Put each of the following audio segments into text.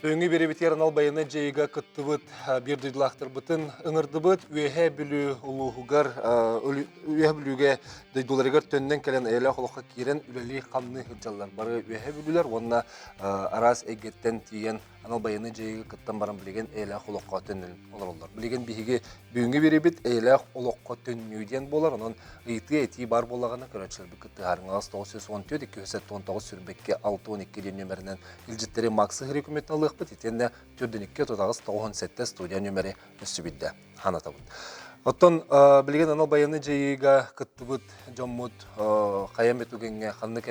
Төңі бері бітер анал байыны жайыға күттібіт, бір дүйділақтыр бұтын ұңырдыбыт, өйе білі ұлығығар, өйе біліге дүйділерігер төннен кәлен әйлі қолыққа керен үлелі қамны ғыджалар. Бары өйе білілер, онына арас әгеттен тиген анал байыны жайыға күттен баран білеген әйлі қолыққа төннен олар олар. Білеген бігі бүгінгі бері біт әйлі қолыққа төннеуден болар, оның ұйты әйті бар болағына көрәтшілер бір күтті ғарыңыз 914-219 сүрбекке 6-12 нөмірінен үлжеттері мақсы ғырекуметті алықпыт, етенде түрденікке тұтағыз 97 студия нөмірі өсі бидді ханатабын. Оттон білген анал байыны жайыға күттібіт жоммұт қайам бетугенге қанны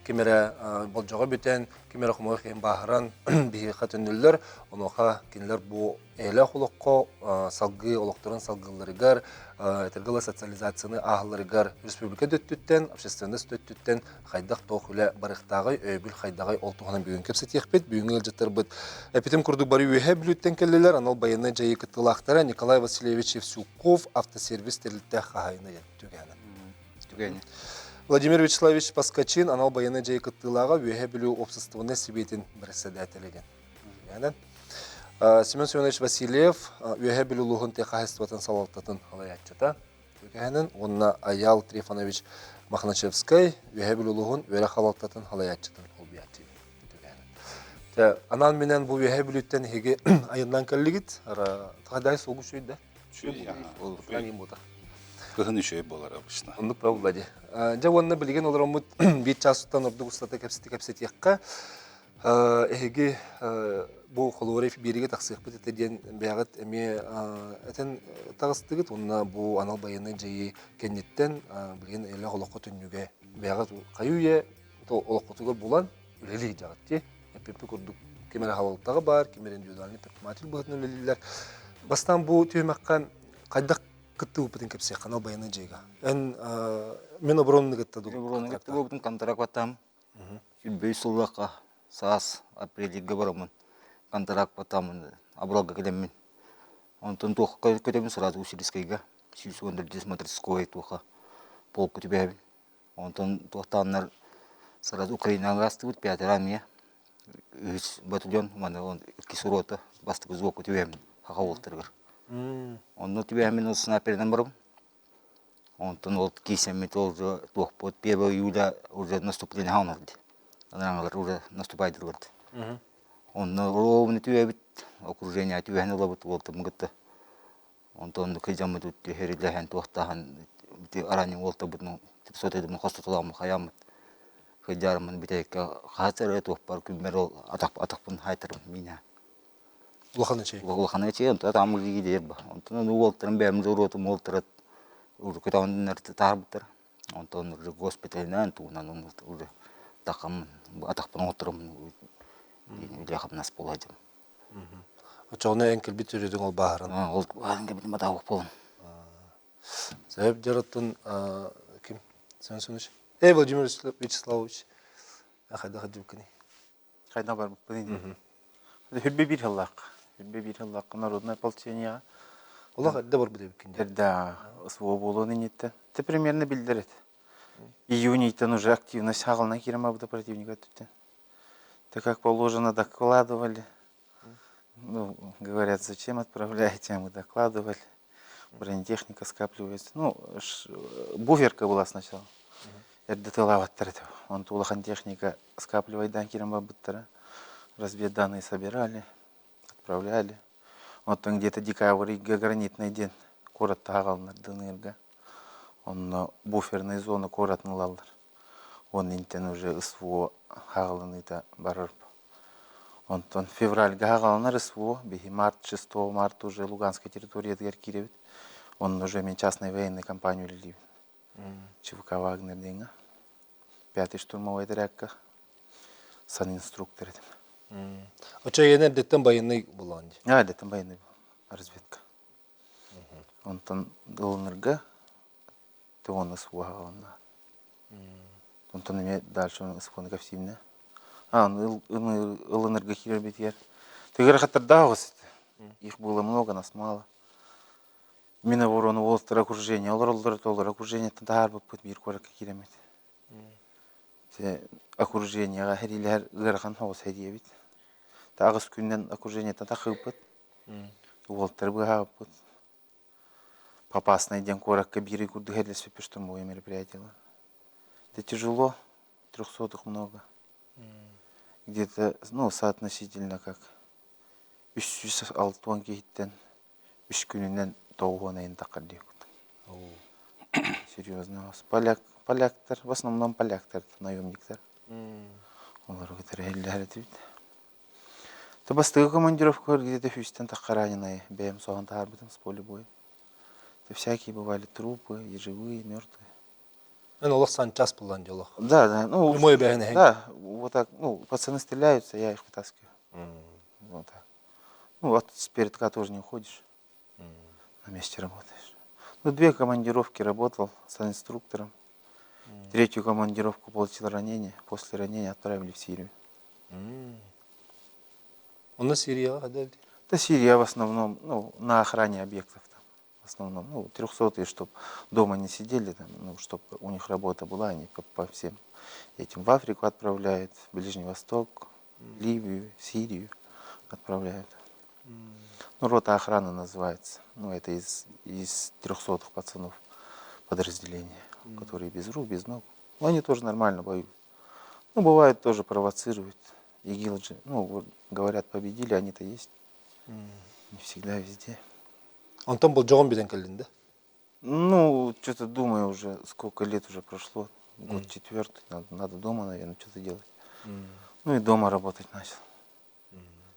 кемері болжаға бітен, кемері құмығы кейін бағыран бігі қатынылыр, оныға кенілер бұл әйлі құлыққа салғы, олықтырын салғыларығар, әтіргілі социализацияны ағыларығар республика дөттіттен, общественный дөттіттен қайдақ тоқылы барықтағы өйбіл қайдағай олтуғынан бүгін кепсет еқпет, бүгін әлжеттір бұд. Әпетім күрді бары өйе білуттен келелер, анал байыны жайы күттілақтары Николай Васильевич Евсюков автосервис терлітті қағайыны түгені. Владимир Вячеславович Паскачин анал байыны жайы күттілаға өйе білу обществоны себетін бірісі дәтелеген. Семен Семенович Васильев өйе білу лұғын текахестуатын салалтатын алаятчыта. Онына Аял Трифонович Махначевскай өйе білу лұғын өйе халалтатын алаятчытын олбиятчы. Анан менен бұл өйе білуттен хеге айындан кәлігіт, тағадай соғы шүйді. Кыһын үшөй болар обычно. Ондук правда. Жа онна билген олар омут бит часуттан орду устата кепсет якка. Эге бу холореф бириге таксык бит деген бягат эме этен тагыстыгыт онна бу анал байыны жайы кеннеттен билген эле холокко түнүгө бягат каюе то олоккотуга булан үлели жагат ти. Эпепи курдук кемер халыктагы бар, кемерен дүйдалны предприниматель бутун үлелилер. Бастан бу түймөккан кайдак кытты упытын кепсе канал байыны жайга. Мен оборонны кытты ду. Оборонны кытты упытын контракт батам. Сүлбөй суллакка саас апрелге барамын. Контракт батамын. Абралга келемин. Онтон тохка көтөмүн сразу Усилискайга. Силсундер смотрицкой тоха. Полк көтөбөбүн. Онтон тохтаннар сразу Украинага астыбыт 5 армия. 3 батальон мана он кисурота бастыгы зок көтөбөбүн. Хакаволтыргыр. Он тебе минус снайперным бром. Он вот кисями тоже под 1 июля уже наступление Хаунарди. Она уже наступает говорит. Он ровно тебе окружение тебе не ловит вот там где-то. Он кидем тут херидляхен тохтахан арани волта бутну соты дем хостаталам хаям. Хеджарман битека хатер это парк мерол атакпын хайтер меня. Лоханычы, он там уже идет. Он уолтером бем зурот молтерат уже куда-он нартарбтер. Он уже госпитальный, он уже таком атакпын отром ляхап нас поладим. Очоғына әңкіл бит үреді ол бағырын? Ол бағырын бит матауық болын. Сәбіп жараттың кім? Сән сөніш? Владимир Вячеславович. Қайда жүмкіні? Қайда бар бұппын? Хүрбе бір халлақ. Народное ополчение. Олар қайда бар бұды бүкінде? Да, СВО болуны нетті. Ты примерно білдірет. Июнейтен уже активность ағылына керема бұда противника түттен. Так как положено докладывали. Ну, говорят, зачем отправляете, мы докладывали. Бронетехника скапливается. Ну, буферка была сначала. Он тулахан техника скапливает данкерема бұттара. Разведданные собирали. Отправляли. Вот там где-то декабрь, гранитный день. Город Тагалнар, Дынырга. Он буферная зона, город Налалар. Он интен уже СВО Хагаланыта Барарб. Он февраль Гагалнар СВО, беги март, 6 марта уже Луганская территория Эдгар Киревит. Он уже мен частной военной кампанию лили. ЧВК Вагнер Динга. 5-й штурмовой отрядка. Санинструктор. Оча енер деттен байыны боланды? Деттен байыны разведка. Он Дылнырга, то он СВО Гагалнар. Он имеет дальше он СВО Гафсивна. Он Илынырга Киревит ер. Ты говоришь, это их было много, нас мало. Минобороны Волстер окружение, олар окружение тар бут бир корак киремет. Те окружение гахрилер гырхан хос хедиевит. Тағыз күннен окружение тақып бит. Уолтер быгап бит. Попасть на день коротко биры куды хедлес штурмовое мероприятие. Это тяжело, 300-х много. Где-то, ну, соотносительно как 306 кейттен 3 күнінен 9 айын тақырдек. Серьезно. Поляктар, в основном поляктар, наемниктар. Олар өтірі әлдері дейді. Бастығы командировка где-то Хьюстен тақараненай, бәйім соған тағар бітім с поля боя. Всякие бывали трупы, и живые, и мертвые. Ну, олох санчас пылан делах. Да, ну, Прямой беган. да, вот так, ну, пацаны стреляются, я их вытаскиваю. Вот так. Ну, вот с передка тоже не уходишь, на месте работаешь. Ну, 2 командировки работал с инструктором. 3-ю командировку получил ранение, после ранения отправили в Сирию. Он на Сирия, да? Это Сирия в основном, ну, на охране объектов. В основном, ну, 300-е, чтобы дома не сидели, там, ну, чтобы у них работа была, они по всем этим в Африку отправляют, в Ближний Восток, Ливию, Сирию отправляют. Ну, рота охраны называется. Ну, это из 300-х пацанов подразделения, которые без рук, без ног. Ну, они тоже нормально воюют. Ну, бывает, тоже провоцируют. ИГИЛ же, ну, вот, говорят, победили, они-то есть. Не всегда везде. Он там был Джон Биден Калинда. Ну, что-то думаю уже, сколько лет уже прошло. Год 4-й, надо дома, наверное, что-то делать. Ну и дома работать начал.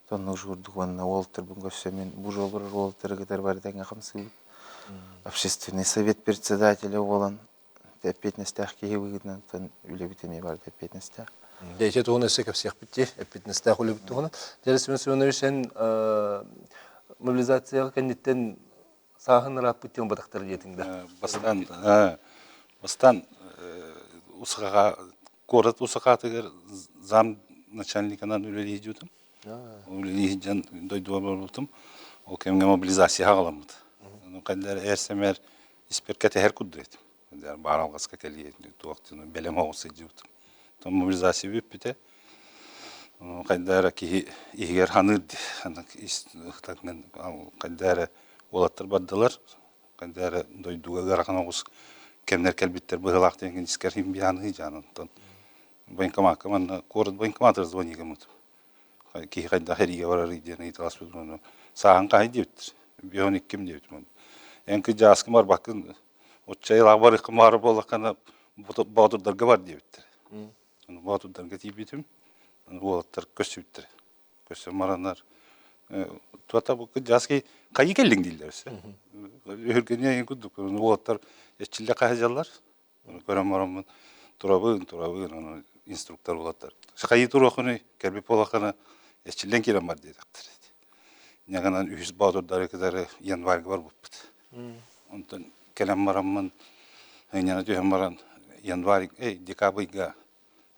То нужно на Уолтер, все, бужал Уолтер, который варит хамсы. Общественный совет председателя Волан. Опять на стяжке выгодно, то любителями варит опять на стяг. Дети то у нас всех пяти, опять на стяг улюбит то. Сейчас мы сегодня решен мобилизация кандидатен сахын раппытен батактар детиңдер. Бастан усаға город усақатыгер зам начальниканан үлелей жутым. Үлелей жан дойдуар болтым. Ол кемге мобилизация хагаламыд. Ну кайдар эрсемер исперкете хер кудрет. Кайдар баралгаска келие туактын белем огысы жутым. Том мобилизация бүппите. Кайдар ки игер ханырд ханак истактан кайдар олаттар бардылар. Кайдар дойдуга гаракан огыс кемнер келбиттер быгылак деген искерим бияны жанын. Военкомат команда город военкоматыр звонигамыт. Ки кайда хериге барар иден италас бүдүнө. Саан кай дептир. Бионик ким депт мун. Энки жаскы бар бакын отчай лабары кымар болакана баатурдарга бар дептир. Баатурдарга тибитим. Олаттар көсүптүр. Көсө маранар. Туата бу жаски кайы келдиң дилдер. Өргөнө күдүк. Олаттар эчиле кайжалар. Көрөм марамын. Турабын, инструктор болаттар. Шакайы турохуны керби полакана эчилен кирен бар дедиктер. Няганан 100 баатурдары кедары январга бар буппут. Онтон келем марамын. Эняна түйөн маран январь, декабрьга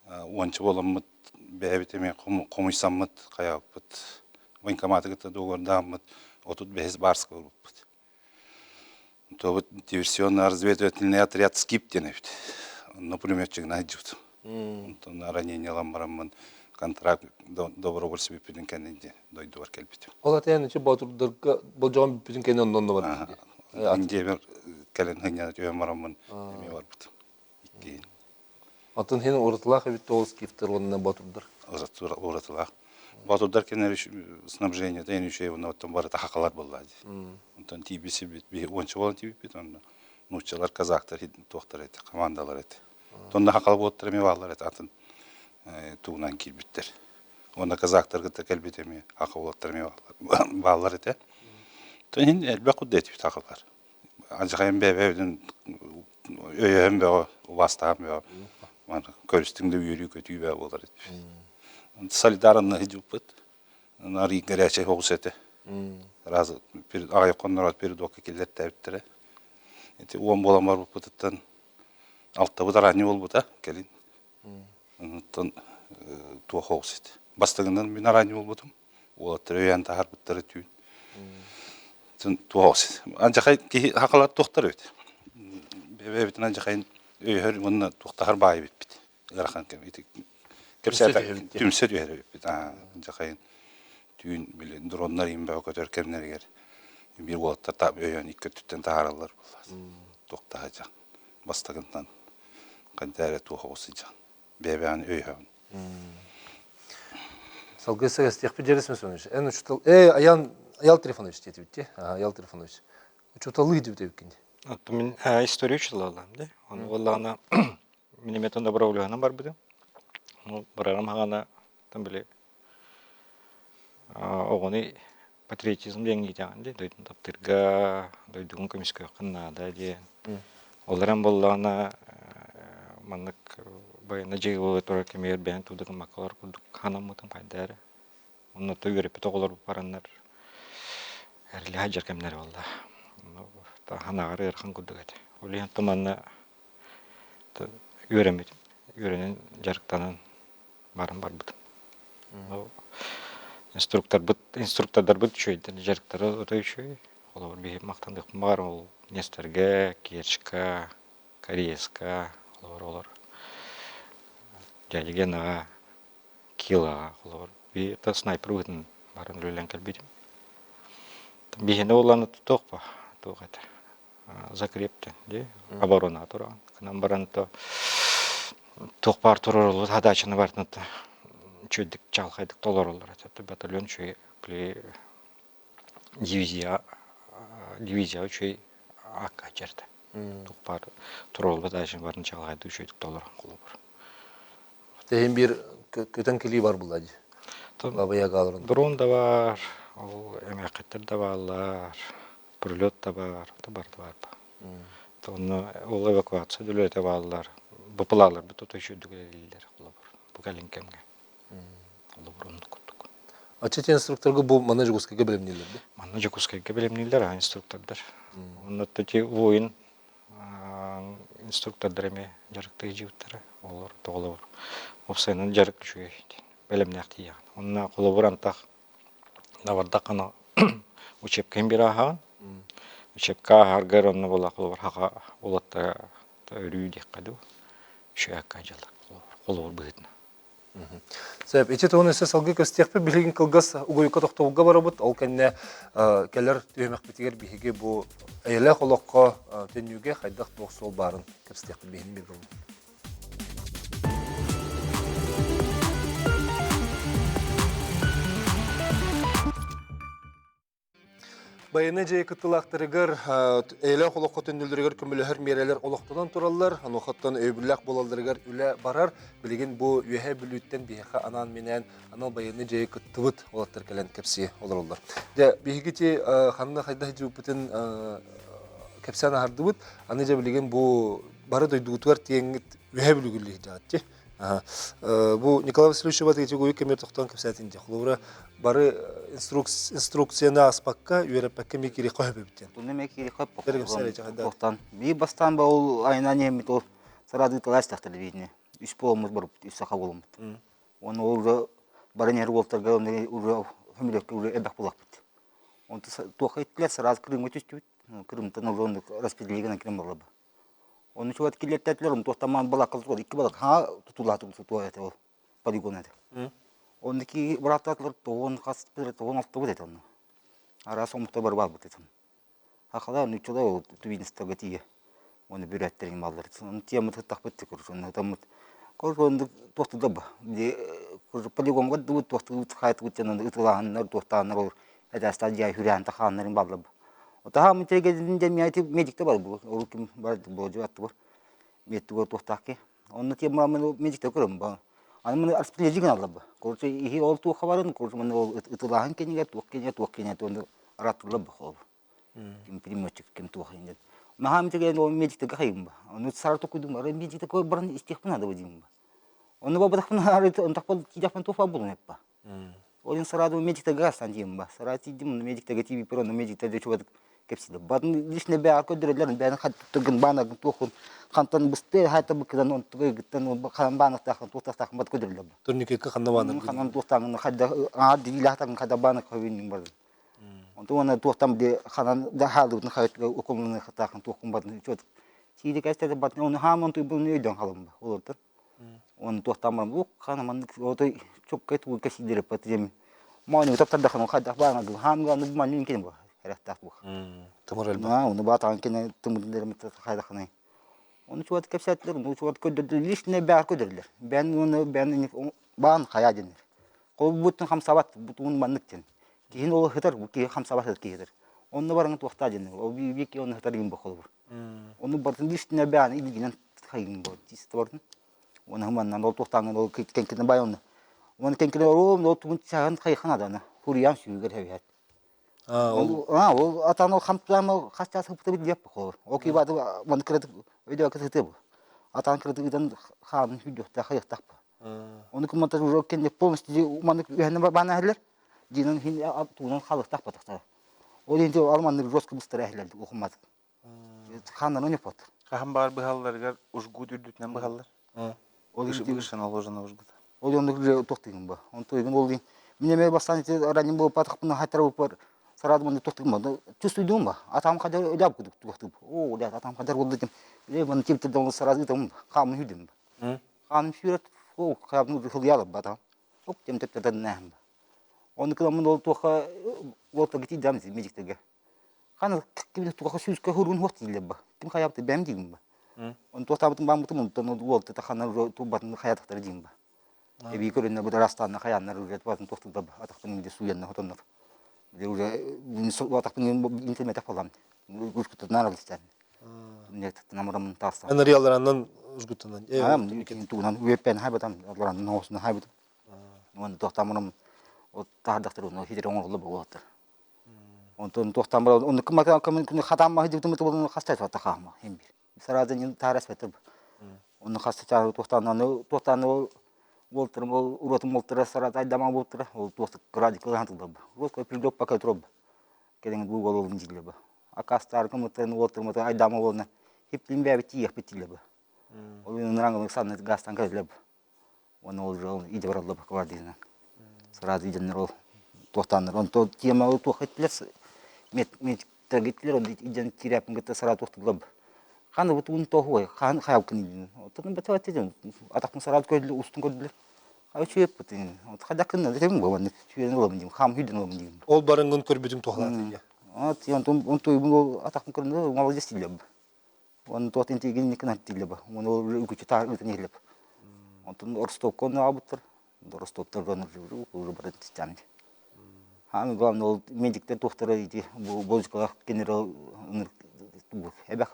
ончу боламмыт, бэбитеме комуйсаммыт, каябыт. Военкоматыгыта догордаммыт, отут бэхиз барска болуппут. То вот диверсионно-разведывательный отряд «Скип» денебит. На пулеметчик найдет. На ранение ламараман контракт добро себе пиденкенде дойду аркельбит. Ола тяны че батурдарга болжон пиденкен ондон бар. Индевер келен хыня түйемараман эме барбыт. Икки. Атын хен уртылах бит толс кифтер онна батурдар. Уратылах. Батурдар кенер снабжение тен еще на том бары тахакалар боллади. Онтон тибиси бит би ончу болон тибит он нучалар казактар тохтар эти командалар эти. Тонда хакал боттар эме балар эти атын туунан кирбиттер. Онда казактар гыта келбитеме хакал боттар эме балар эти. Тонин элбе куддети тахалар. Ажайын бебедин өйөм бе вастам бе. Ман көрүстүңдө үйрү көтүбө болар эти. Солидарно хижуппыт. Нари горячий хоусете. Раз перед айконнор перед ока келет таптыра. Эти он боламар буппыттан алтабы дарани болбута келин. Тон туа хоусет. Бастыгынан мен арани болбутум. Ол трөян тахар буттары түйүн. Тон туа хоусет. Анжакай ки хакалар токтор өт. Бебетин анжакайын өйөр мунна токтар бай бит. Гарахан кем ити. Кепсет түмсет өйөр бит. Анжакайын Tüyün bile dronlar inbe kötörkemlerger. Bir gotta tab öyen iki tütten taharallar bullas. Doktahaca. Bastagından. Kadere tuha osıcan. Bebeğin öyen. Salgı сәгәстек бетересме соныш. Эн учтал. Аял Трифонович тетеп битти. Аял Трифонович. Учталы дип бекенде. Вот мен историю учил алам, да? Он валлана минометон добровольно бар бudi. Ну, барарам хагана там биле. Огоны патриотизм деген гитаган, да? Дойдун таптырга, дойдун комиссия кынна да, де. Оларам боллана маннык баяна жегөө тора кемер бен тудыгын макалар курдук ханамытын кайдары. Онно төгөрөп тоголор бараннар. Эрли хаҗар кемнер болду. Та ханагар ерхан курдук эти. Олен томанна үйренмет. Үйренен жарыктанын барын бар бут. Инструктордар бут чөйден жарыктары өтөй чөй. Олар бир мактандык бар ол Нестерге, Керчка, Кореска, олар. Дядя Кила, олар. Би та снайпер бутын барын лөлен келбедим. Бихене оланы токпа, ток это. Закрептен, де, оборона туран. К нам баранто токпар турор хадачаны бартынты. Чөйдік жалқайдық толар олар. Батальон чөй дивизия чөй акка жерді. Токпар турор хадачаны барын жалқайдық чөйдік толар қолабыр. Тәһин бир көтөн кили бар булды. Бабая галрын. Дрон да бар, эмекеттер да барлар, прилет да бар. Оны ол эвакуация дөлөтө барлар. Быпылалар бут өтөшүдүк элелер кулабыр. Бу калинкемге. Ол бурундук куттук. Ачет инструкторга бу мана жугускага белемнелер, да? Мана жукускага белемнелер, инструктордар. Оны төти воин инструктордар эме жарыкты жибиттер. Олар тоголор. Опсенин жарык чүй. Белемнекти ян. Онна кулабыр антак наварда кана учебкен бирахан. Учебка харгар онна бола кулабыр хака олатта өрүйдек каду. Шуякка жалак кулабыр быгытна. Себеп эти тоны эсе салгы көстекпе билген кылгас угуйка токтоуга барабыт. Ал кенне келер төймөк битигер биһиге бу эйле холокко төнүгө хайдак токсол барын көстекпе бихин бир болду. Байыны жай кыттылақтырыгар эйле холоққа түнділдірігер көмілігер мерелер олықтыдан тұралар, ануқаттан өйбілләқ болалдырыгар үлі барар, білеген бұл үйе бүліттен бейхі анан менен анал байыны жай кыттыбыт олаттыр кәлен кәпсі олар олар. Бейхі ханна қайда жауып бүтін кәпсі ағарды бұд, аны жа білеген бұл бары дойдуғытуар теңгіт үйе бүлігілі жағатты. Бу Николай Васильевич батыгы гойы кемер тоқтан кепсәтинде. Хловра бары инструкцияны аспакка үйрәпәккә мекири койып биттен. Туны мекири койып Тоқтан. Би бастан ба ол айна немит ол сарады талас тахтыр битне. Үч полымыз бар, үч саха болмыт. Оны ол бары нер болтырга оны уже хөмлөккө уже эбак булак бит. Он тохайтлар сразу Крым өтүстү. Крымтан ол распределение Крым болду. Он чуват килеттетлер, он тохтаман бала кылды, iki бала ха тутулатып туатты ол полигонда. Он ки брататлар тоон хастыр тоон алты бит оны. Ара сомукта бар бал бит. Ахала нучуда ол твинстага тие. Оны бүрәттерин балдар. Он тема тактап бит күрүш. Он там колгонды тохтуда ба. Ди полигонга дут тохту хайт үтен ытыланнар тохтаннар. Эта стадия хүрән таханнарын балдар. Ота мы тегединде медикте бар бу. Ол ким бар бу жаатты бар. Меттиго тохтакке. Онны тема мен медикте көрөм ба. Аны мен распределение алды. Корче ихи ол ту хабарын корче мен ол ытылахан кенеге тохкене тонду аратылып ба. Ким примочек ким тохинде. Махам тегедин ол медикте гайым ба. Оны сарты куйдум бар медикте кой баран истихпана да дим ба. Оны ба бадахпана арыт он тахпал тидяфан тофа булын еппа. Олин сараду медикте гастан дим ба. Сарати дим медикте гатиби перон медикте де чуват кепсиде. Бадын лишне бе акөдүрөлөр бен хаттыгын бана тохун кантан бысты хайта быкдан он тыгыттан хан бана тахын тохтак бат көдүрөлөр. Турникке ханнабаны. Ханан тохтагын хадда дилахтан хадда бана көбүнүн бар. Онто оны тохтам де ханан да халдын хайт окумун хатакын тохун бат чот. Сиди кастада бат оны хамон ту бул нөйдөн халым ба. Олотор. Он тохтам бу ханаман ото чок кету кесидире патем. Маны таптардахын хайдах баана хамганы манын кем бу. Характак бу. Тымыр элбе. Оны батан кене тымдырмы хайдахны. Оны чуат кепсәтләр, ну чуат көддер лишне бәр көдерләр. Бән бан хаядин. Кол бутын хамсабат, бутын манныктен. Кейін ол хытар, ки хамсабат кидер. Оны барың тоқтадин. Ол бики оны хытар ин бохол. Оны бартын лишне бән илгенен хайын бу. Тистворын. Оны маннан ол тоқтаңын ол кенкен бай оны. Оны кенкен ол тун чагын хайхан аданы. Хуриян сүгер хәвят. Ол атаны хамсамы хастасы бутып дип бохол. Оки бады ман кредит өйдө кредит бу. Атан кредитен хан хүдөхтә хайыктак. Оны куматар уже кенде полностью маны яны бана хәлләр. Динен хин тунан халыктак батакта. Ол инде алманны жостко быстыр әһләр укымады. Ханнан не пот. Кахан бар быһалларга ужгут үрдүтнән быһаллар. Ол Ишен аложына ужгут. Ол онды тоқтыгын ба. Он тойгын ол дин. Минеме бастан раним бу патакны хатыр бар. Сарадмын тоқтыгын ба. Чувствуйдым ба. Атам кадәр өдәп кудык тоқтып. О, да атам кадәр булды дим. Лебен типтән сарады дим. Кам хүдим. Кам фират о, кабны хылялы бата. Ок тем типтән нәһм. Оны кыламын ол тоха вот гити дамзи медиктеге. Ханы ким тоха сүзкә хурун вакыт диле ба. Ким хаябты бәм дигем ба. Он тохтабытын бамытын он ол та ханы тубатын хаятыктар дигем ба. Эби көрүнө бу Растанна хаяннар үрет батын тохтуда ба. Атакпын инде суянна хотоннор. Де уже атакпын интернетте фалам. Гүркүтүн аралыстан. Нет, намырым таста. Энриялараннан узгутанан. Кин тунан вепен хайбатам аларан ноосун хайбат. Оны тохтамырым o tahdaktar onu hidir onurlu bu otur. Ondan toxtamır onu kim xatamma hidir tümü bunu xastayt var taxama hem bir. Saradan taras vetib. Onu xastayt toxtanı voltrum urotum voltra sarata dama voltra o toxt gradik hantıldı. Rot koy pildok paket rob. Keden bu golun jille ba. Akastar kımıtın voltrum ay dama volna. Hiplim be bitiyah bitille ba. Onun rangı sanne gastan kazleb. Onu ol ide varallı var dizna. Сразу иден рол тоқтаныр. Он то тема ол тоқетлес мет тагитлер он иден тиряпын гыта сразу тоқтылып. Ханы вот он тохой, хан хаял книгин. Вот он бетет иден. Атакны сразу көйле устун көйле. Ай чеп бутин. Вот хадакны дем болан. Чуен ломдим. Хам хиден ломдим. Ол барыңын көрбүтүң тохлады. Вот он то ему атакны көрүндө молодец дилеп. Он то тентиген никна дилеп. Он үкүчү тагы нелеп. Он орстокон абыттыр. Ростовтар гонор жүрүп, уже бар тистан. Хам главный медиктер доктор иди, бозкалах генерал эбе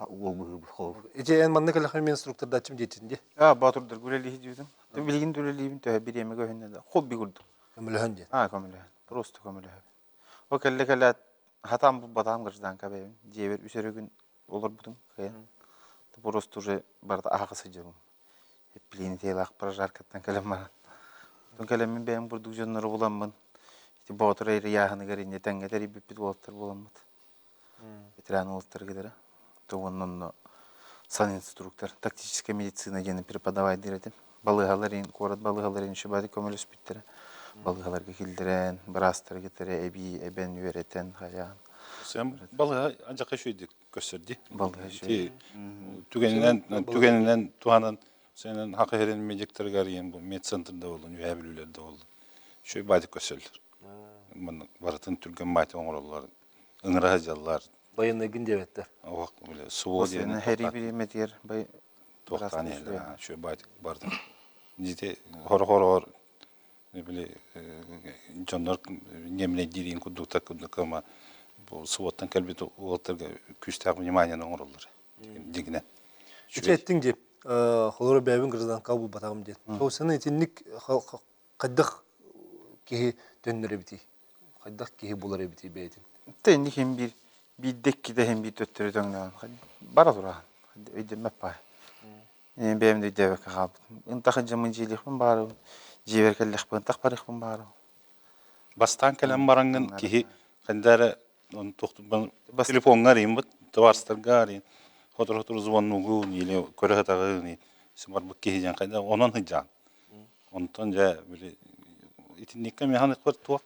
ол. Эже эн манны калахын инструктор дачым жетинде. Батырдыр гүрели хидибидим. Билгин дүрелибин тө биреме гөннө. Хобби курдум. Көмөлөһөн же. Көмөлө. Просто көмөлө. О келле хатам бу батам гырдан кабе. Жебер үсөрөгүн олор бутун. Просто уже барда агысы жебим. Эплин тейлак прожаркаттан келем. Тон келемин бем бурдук жоннору буламмын. Батыр эйре яханы геринде теңгетери биппит болтыр буламмыт. Ветеран болтыр гидер. То оннон санинструктор, тактическая медицина жена преподавать дирет. Балыгаларын, корот балыгаларын шыбады көмөлөс биттер. Балыгаларга килдирен, брастер гетере эби эбен үйрөтен хаян. Sen balığı ancak şuydu gösterdi. Balığı Tügeninden tuhanan senin hakkı verilmeyecekler gariyen bu med center'da olun, üyebilülerde olun. Şöyle baydık gösterilir. Bunun varatın Türk'ün baytı oğurlar, ınırağıcılar. Bayını gün devetler. O vakit böyle sıvı diye. Her bir medyar bay. Tohtani elde. Şöyle baydık bardım. Ciddi hor ne bile canlar nemine dirin kuduk ama bu sıvıttan kalbet oğullarga küstağ vнимание oğurlar. Digine. Üç ettin de Холора бәбин кырдан кабыл батагым ден. Тоусаны этинник кайдак ки дөннөрө бити. Кайдак ки булар бити бетин. Тенни hem bir dekkide hem bir töttürü döngülen. Bara dura. Öyle mepay. Benim de devek kab. İntahın camın jilikmin barı. Jiver kellikmin takparikmin barı. Bastan kelem barangın ki kandara on toxtu telefon arayın bit tavarstar garin. Hotor zvannugun ile köre hatağını smart bu kihijan kayda onun hıcan. Ondan ja böyle itinlik mi hanı var tuak.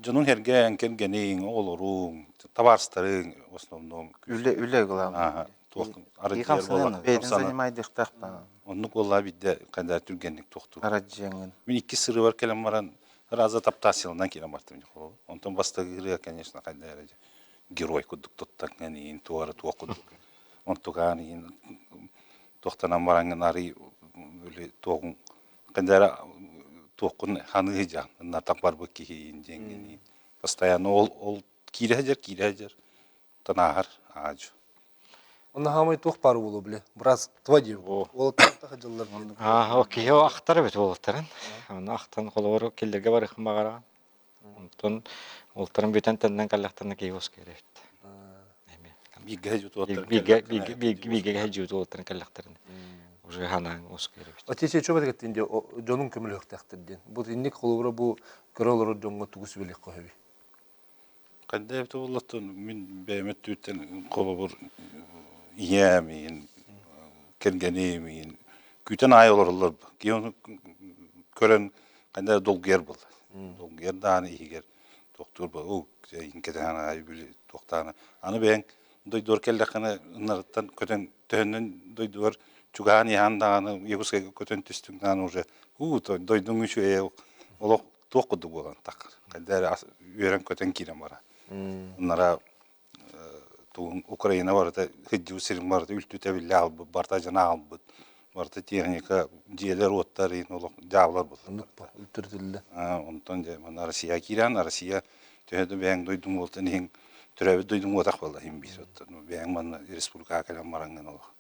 Canun herge anker geneyin olurun tavarstarın osnomdom. Üle gılam. Aha tuak aracılar bolar. Beyden zanimaydık takpa. Onu kolla bidde kadar türgenlik toxtu. Aracıyangın. Min iki sırrı var kelem varan раза таптасылынан кирен бартым. Онтон бастыгыры, конечно, кайда герой кудук тоттан ин туары туокудук. Онтуган ин тохтанан баранган ари böyle тоғын кайда туокун ханы жан на так бар бу ки инден. Постоянно ол кирежер танахар аж. Онна хамай тух пару болу биле. Брас твади. О. Ол тахта жыллар. Окей, о ахтар бит болтарын. Аны ахтан колор келдерге бар ихм багара. Онтон олтарын бетен тенден каллахтан кейос керек. Биге жут отыр. Биге хажут олтарын каллахтарын. Уже ханан ос керек. Отече чөбөт кеттинде жонун көмөлөк тактырден. Бу инник колобура бу көрөлөр жонго тугус билек койби. Кайда бит болоттун мен бемет түтен колобур иямин кергенемин күтен ай олорлор кийон көрөн кайда долгер бол. Долгер даны игер доктор бу о инкеден ай били доктаны. Аны бен дойдор келдекне нырттан көтен төннөн дойдор чуган яндаганы егуске көтен түстүңдан уже дойдун үчү олок токуду болгон так. Кайда үйрөн көтен кирен бара. Нара тугун Украина барда хыджу сирин барда үлтүтө биле албы барта жана албы барта техника жээлер оттарын олок жаблар болду. Үлтүрдүлле. Онтон же мына Россия кирен Россия төдө бең дойдун болтун эң төрөбү дойдун отак болду эм бир оттон бең мана республика калам баранган олок.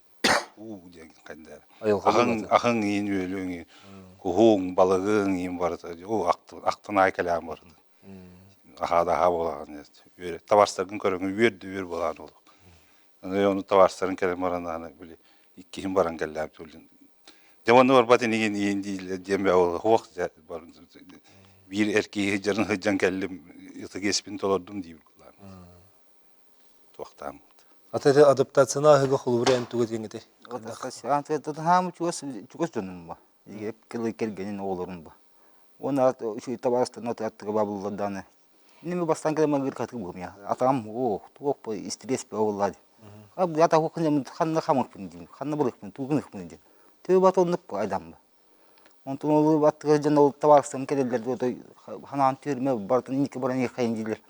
Деген кандай. Ахын ин өлөң куһуң балыгың ин барда актын ай калам барда. Ахада болаган эт. Товарстарын көрөңү үйөр болган ол. Оны товарстарын келем барананы били 2 ким баран келләп түлдүн. Жаманы бар батын ин диле дембе ол хуак бар. Бир эрки жарын хыжан келдим итегеспин толордум дип булар. Туактам. Ата адаптацияна хыга холбурен тугат кеңете. Антет хам чугас жонун ба. Еп келгенин олорун ба. Оны ушу табастан атыга бабулладаны. Неме бастан келем гыр катып бу я. Атам туок по стресс по оллад. Я та хокне ханна хамыкпын дим. Ханна бурыкпын, тугыныкпын дим. Төбө батонук айдам ба. Онтон ол баттыга жана ол табастан келелер той ханан терме бартын нике баран кайын дилер.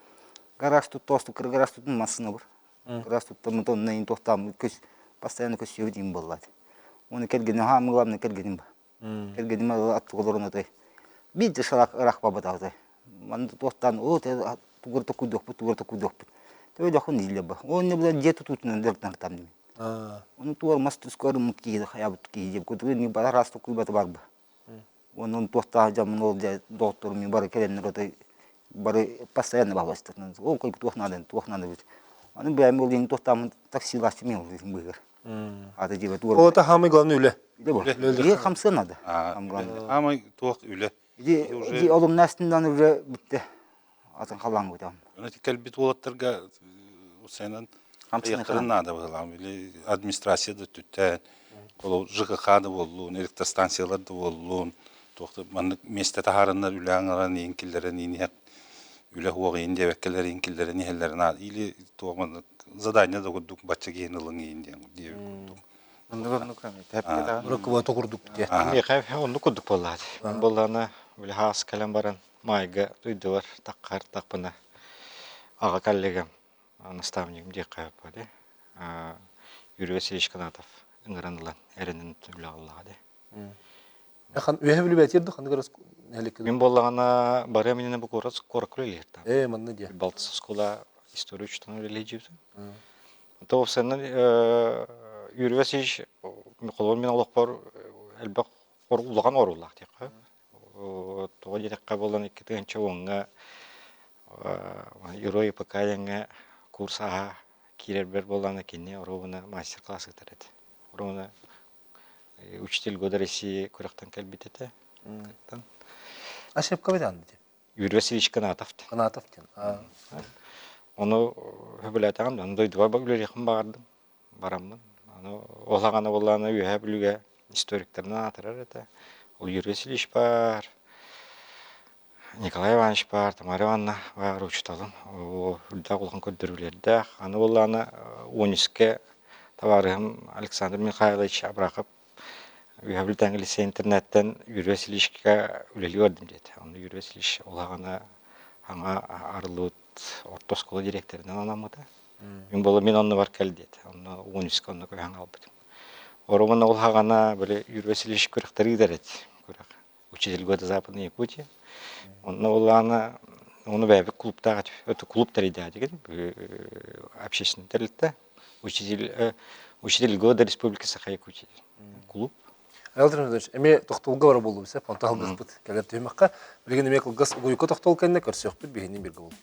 Гараж тут тосту гараж тут масына бар. Гараж тут томтон нейин тохтам көз постоянно көз сөйдим боллад. Оны келген хам главный келгеним ба. Келгеним аттыгыларын отой. Бит шарак рахба батады. Ман тохтан тугур токудок. Төбө жакын диле ба. Оны бula жети тутунан дертнартам дим. Оны туар мастер скоро мутки хаябыт ки деп көтүрүн ни бара расту куйбаты бар ба. Оны тохта жамын ол доктор ми бар келенер отой бары постоянно бабастырнан. Ол кой тохнадан бит. Аны бәм ол дин тохтам таксилаш ми ол дим быгыр. Ата жебе туар. О та хамы главный үле. Үле хамсы надо. Ама туак үле. Иди олум настындан уже битти. Атын халаң бутам. Аны келбит болоттарга сенен яктырын надо булган били администрацияда түттен кол ЖКХ-да боллун, электростанцияларда боллун. Тохта ман месте тахарыннар үләңаран инкиллерен инек үле хуак инде веккелер инкиллерен нехеллерин или туган задание да кудук бачча генылың инде дип. Ну кроме тапкета. Рокова токурдук те. Мен кайф онду кудук боллады. Болланы били хас калам баран майга туйдылар таккар такпына. Ага коллегам наставниким дек кайып бады. Юрий Васильевич Канатов ыңыранылан эренин түлө аллады. Хан үе билбетирди хандырас нелек. Мен боллагана бары менен бу корос коркулелер. Манны де. Балтас школа история учтан религия. То сенен Юрий Васильевич колон мен олоқ бар элбек улган оруллах деп. То дирекка болон 2-нче онга Герой покаянга курса кирер бер болган экенне оруна мастер-класс өтөрөт. Оруна учитель года России көрөктөн келбитете. Ашеп кабедан де. Юрий Васильевич Канатов. Канатовтен. Оны хөбөлөтөгөн ондой два багылы якын бардым. Бараммын. Аны олаганы болланы үйө билүүгө историктерден атырар эте. Ол Юрий Васильевич бар. Николай Иванович бар, Тамара Ивановна бар учталым. Үлдә кулган көндөрүләрдә. Аны болланы УНИСКе товарым Александр Михайлович Абрахов Üyebilden gelirse internetten yürüyüş ilişkiye üleli verdim dedi. Onu yürüyüş ilişki olağana hana arılut orta skolu direktöründen anamadı. Men onu var geldi dedi. Onu 13 onu koyan aldım. Oraman olağana böyle yürüyüş ilişki kurakları gider et. Kurak. Учитель года Западной Якутии. Onu olağana onu böyle bir klubda öte klub deridi dedi. Общественный терликте. Учитель года Республики Саха-Якутия. Клуб. Алтын Ильич, эми тоқтолга бар болу бесе, понта алгыс бит. Келет түймәккә, билген эме кылгыс уйку тоқтол кенне көрсөк бит бигенин бирге бул.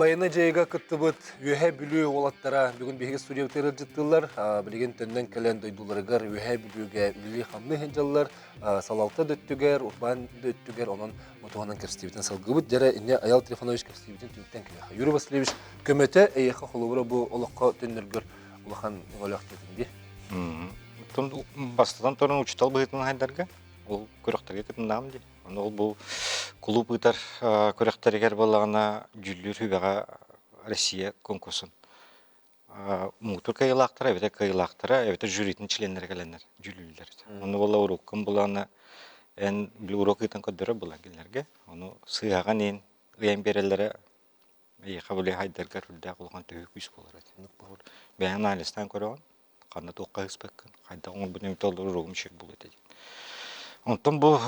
Bayına jayga кыттыбыт, үһә бүлүү олаттара бүгүн биһиге студия өтөрүп жыттылар. Билген төндөн келен дойдуларыгар үһә бүлүүгө үлли хамны хенжаллар, салалта дөттүгөр, урбан дөттүгөр, онон мотуганан керстибитен салгыбыт жара ине аял телефонович керстибитен түктен киле. Юрий Васильевич көмөтө эйха холобура бу олокко төндөргөр улахан олак дединди. Тон бастадан торын учтал быйтын хайдарга. Ол көрөктөргө кетин нам ди. Ол бу клуб ытар көрөктөргөр боллагана жүллүр хүбага Россия конкурсын. Мутур кайлактара, эбете кайлактара, эбете жюритин члендери келенер, жүллүлөр. Оны болла уроккун булана эн бил урок итен көдөрө була келерге. Оны сыяган эн ыян берелере кабылы хайдарга рулда кылган төйүк үс болор. Бен анализтан көрөгөн кандай токка испеккен, кайда оң бүнөм толдур урогум шек болот эди. Онтон бу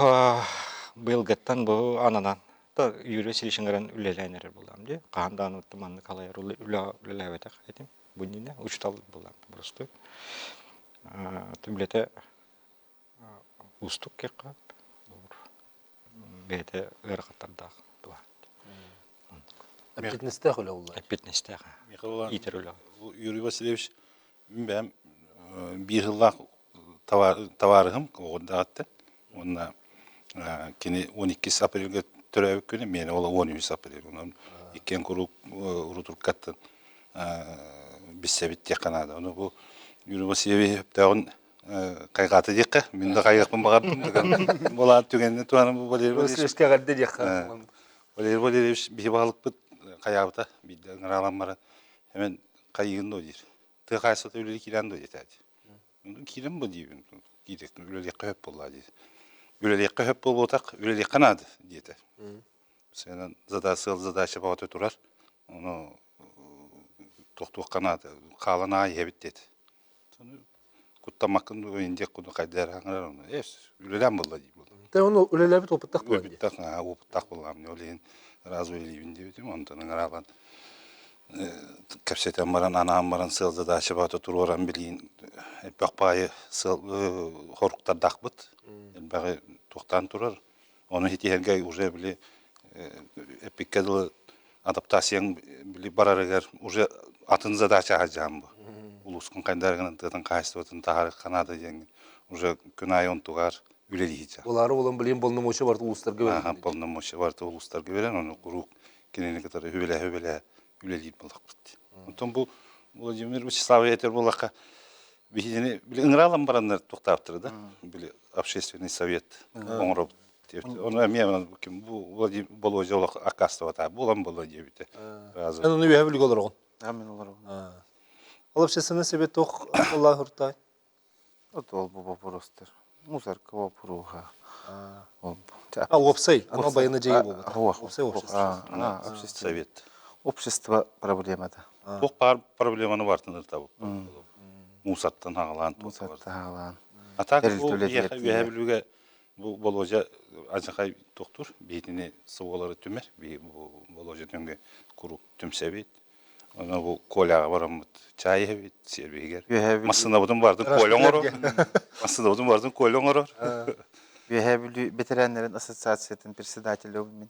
быйылгаттан бу ананан та юрис илишиңерен үлеләнер булам ди. Кандан утманны калай үлеләвәтә хәтим. Бу нине учтал булам просто. Түмлете устук кекап. Бете ыргаттарда була. Апетнесте хөлө улар. Апетнесте. Итерүлө. Юрий Васильевич мен bir yıllık tavarım orada attı. Onunla kini 12 April'e törevik günü meni ola 13 April. Onun iken kurup urutur kattın. Biz sebit yakanadı. Onu bu Юрий Васильевич hepten kaygatı dikka. Ben de kaygakpın bakardım. Bola tükenini tuanım bu Valeri Васильевичке гадде дияка. Valeri Valerievich bir balık bit kayabıta bir de ngaralanmara hemen kayığında oluyor. Tı kaysata öyle kiran da yeter. Kiran bu diyor. Gidek öyle hep bolla diyor. Öyle hep bol botak öyle kanadı diyor. Senin zadası bağıtı turar. Onu toktuk kanadı. Kalana yebit dedi. Sonra kutlamakın oyunca konu kaydeder hangar onu. Öyle bolla diyor. Te onu öleler bir toputtak bu. Öbüttak oputtak bollam öyle razı öyleyim diyor. Ondan ngaralan Kapseten baran, anam baran sığıldı da şabata tururan bilin. Bakpayı horuktar dakbıt. Bağı tohtan turur. Onu hiti hergay уже bile epikkadılı adaptasyon bile bararıgar. Уже atın zadaça hacam bu. Uluskun kaydargının tıdan kaysıvatın taharı kanadı jengin. Уже künay on tugar üleliyece. Oları olan bilin bolunu moşu vardı uluslarga veren. Aha, bolunu moşu vardı uluslarga veren. Onu kuruk kineni kadar hübele üleliyip bulak bitti. Ondan bu Vladimir Вячеславович yeter bulaka bir bile ıngıralan baranlar toktaptırdı. Bile общественный совет Onrop diyor. Onu eminim kim bu Vladimir Bolojya olak akastava ta bulan Bolojya bite. Sen onu üye bilgi olur oğun. Amin olur. Alıp sesini sebep tok Allah hırtay. Вот ол bu вопростар. Мусорка вопроха. Opsay. Ana bayını cayı bu. Opsay Общественный совет. Общество проблемада. Çok problemanı vartınır tabi. Musattan hağılan. Мусорта халан. Atak Teril bu töleti üye bilgi bu Bolojya acakay doktor beytini sıvıları tümer. Bu Bolojya tümge kuruk tümsebit. Ona bu kolya varamıt çay hevit serbiger. Masında budun vardı kolyon oror. Masında budun vardı kolyon oror. Üyebilü veteranların asosiyasyasının председателі мен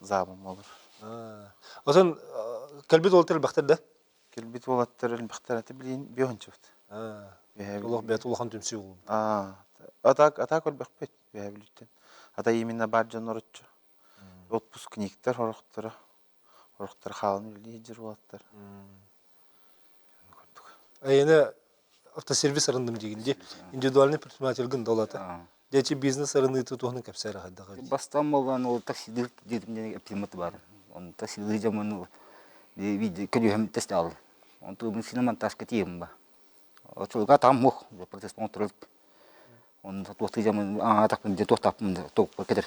замым olur. O zaman kalbit oltır baktır da. Келбит болаттарын бахтараты билин бёнчуфт. Allah bet ulhan tümsü oldu. Атак ол бахпет üyebilütten. Ата именно баржан ороччу. Отпускниктер хорохтары. Хорохтар халын лидер болаттар. Ayına автосервис arındım degildi. İndividualni предпринимательгин долата. Дечи бизнес арыны тутуғны кәпсәрі қайдаға. Бастан болған ол таксидер дедім дене эптематы бар. Он таксидер жаман видео көдем тесте алды. Он тубын шиномонтажка тием ба. Чолга там мох, процесс контроль. Он тосты жаман так де тостапын ток кетер.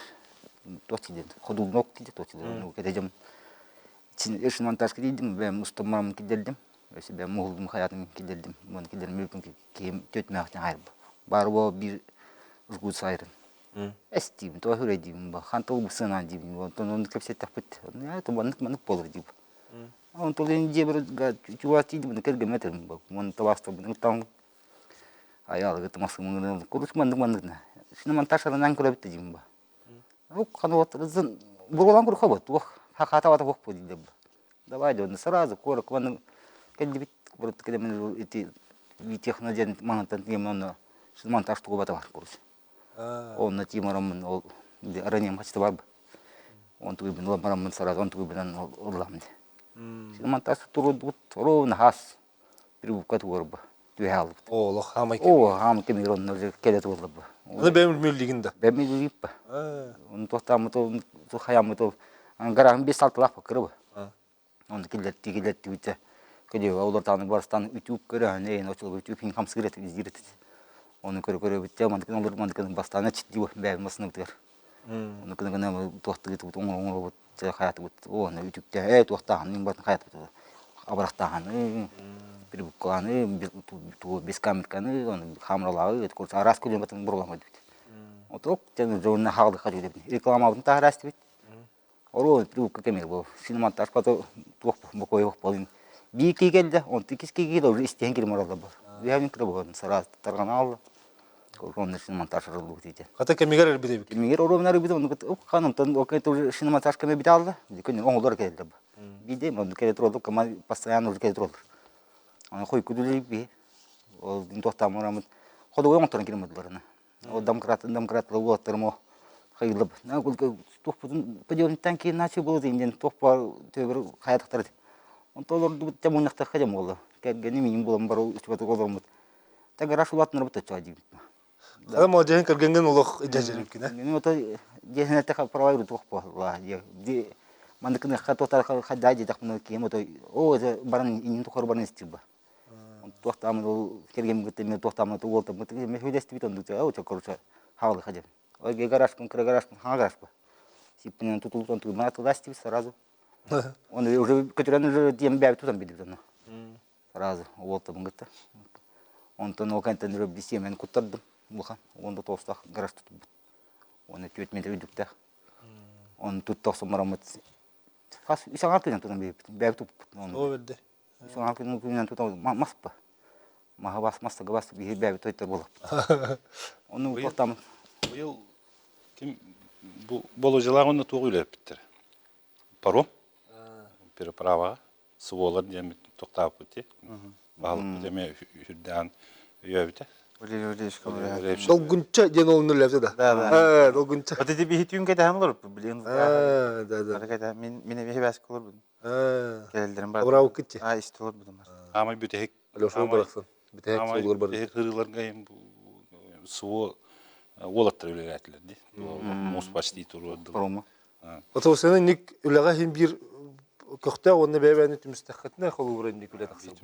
Тосты дед. Ходул нок тиде тосты. Ну кетежем. Шиномонтажка дедим, бем устамам киделдим. Себе мохулдум хаятым киделдим. Мен киделдим мүмкін кем төтмәктен хайр. Бар бо бир жгут сайрын. Эстим, то хуридим ба. Хантол бусана дим. Вот он кепсе тапыт. Я то манык полыр дип. Он то ден дебр чувати дим керге метр ба. Мон таваста бу там. Аял гыт масымын курус манык. Шиномонтаждан көрөп дим ба. Рук канат зын бурган кур хабат. Ох, хаката вата ох поди дим. Давай дон сразу корок ван кендибит вот когда мы эти технологии манатан немного шиномонтаж тугу бар курс. Он на тимарам он ранее хоть бар. Он тугу бин ламарам сразу он тугу бин урламды. Шиномонтаж туру ровно хас прибукат ворба. Туял. О, лох хамай. О, хам кемирон нөже келет ворба. Оны бәмір мүлдігінде. Бәмир рип. Он тохтам то хаям то гарам без салтлах покрыва. Он келет бите. Кеде олар барстан YouTube көрә, не очыл YouTube хин хам сигарет издирет. Оны көрө бите, мандыкын бастана читти бәм масны битер. Оны кына тохты бит оң хаят бит. О, на YouTube-те тохтан нин бар хаят бит. Абрахтан, прибуканы, без камерканы, он камералары, это курс раз көлем батын бурламады бит. Оток тен жонна халды хажу деп. Рекламасын тагырас бит. Оро прибук камер бу. Шиномонтаж пато тох бокой болин. Бики келді, он тикиски келді, уже істен келім аралда бар. Вявин кірі болған, сараз тарған алды. Оны шиномонтаж аралды өтейді. Қата кәмегер әрбіде бік? Кемегер оровнары біді, оны қанымтан уже шиномонтаж кәме біді алды. Көне оңылар келді бар. Биде, оны келет ролды, кама постоянно уже келет ролды. Оны қой күділі бі. Ол тоқтам орамыд. Ходы оңықтарын келемеділеріні. Ол домкратлы олаттырым о қайылып. Подъемниктен кейін начал болды, инден тоқпа төбір қаятықтарды. Он толорду темунахта ходим оло. Кэгени миним булам бару чугату голомут. Тагара шулат нарбата чади. Ала молжен кыргенген улох ижажырып кина. Мен ото дехне така правайру тохпа ла. Ди мандыкны хатотар хадади такмны кем ото о баран инин тохор баран стиба. Он тохтам ол кергем гытме тохтам ото волта мыты ме хөдест битон дute о чокорча хавлы ходим. Ой гарашкын кыргарашкын хагарашпа. Сипнен тутултон ту матыласти сразу. Он уже который уже тем бяв туда бедит он. Сразу вот там где-то. Он то на канте не рубли семен кутард. Буха. Он до толстых гараж тут. Он чуть метр идет. Он тут толстый марамет. Хас и сам акин туда бяв тут. О, верде. Сам акин тут маспа. Махавас маста гавас бяв тут это было. Он вот там. Быйыл ким болу жылагында тугуйлап биттер. Паром переправа суолар дем токтап кетти. Багылып деме хүрдән өйөбүтә. Долгунча ден ол нөлөпті да. Да. Долгунча. Вот эти бихитюн кете хам лор билин. Да. Араката мен бехебас колор бу. Келдерим бар. Абрау кетти. Истолор бу. Ама бүтек. Алёша бараксан. Бүтек солгар бар. Бүтек хырыларга эм суу олаттыр үлеләтләр ди. Мус почти турды. Промо. Ото сенен ник үләгә һәм бир көктә онны бәбәне түмстәхәтнә холу бүрәнне күлә тахсып.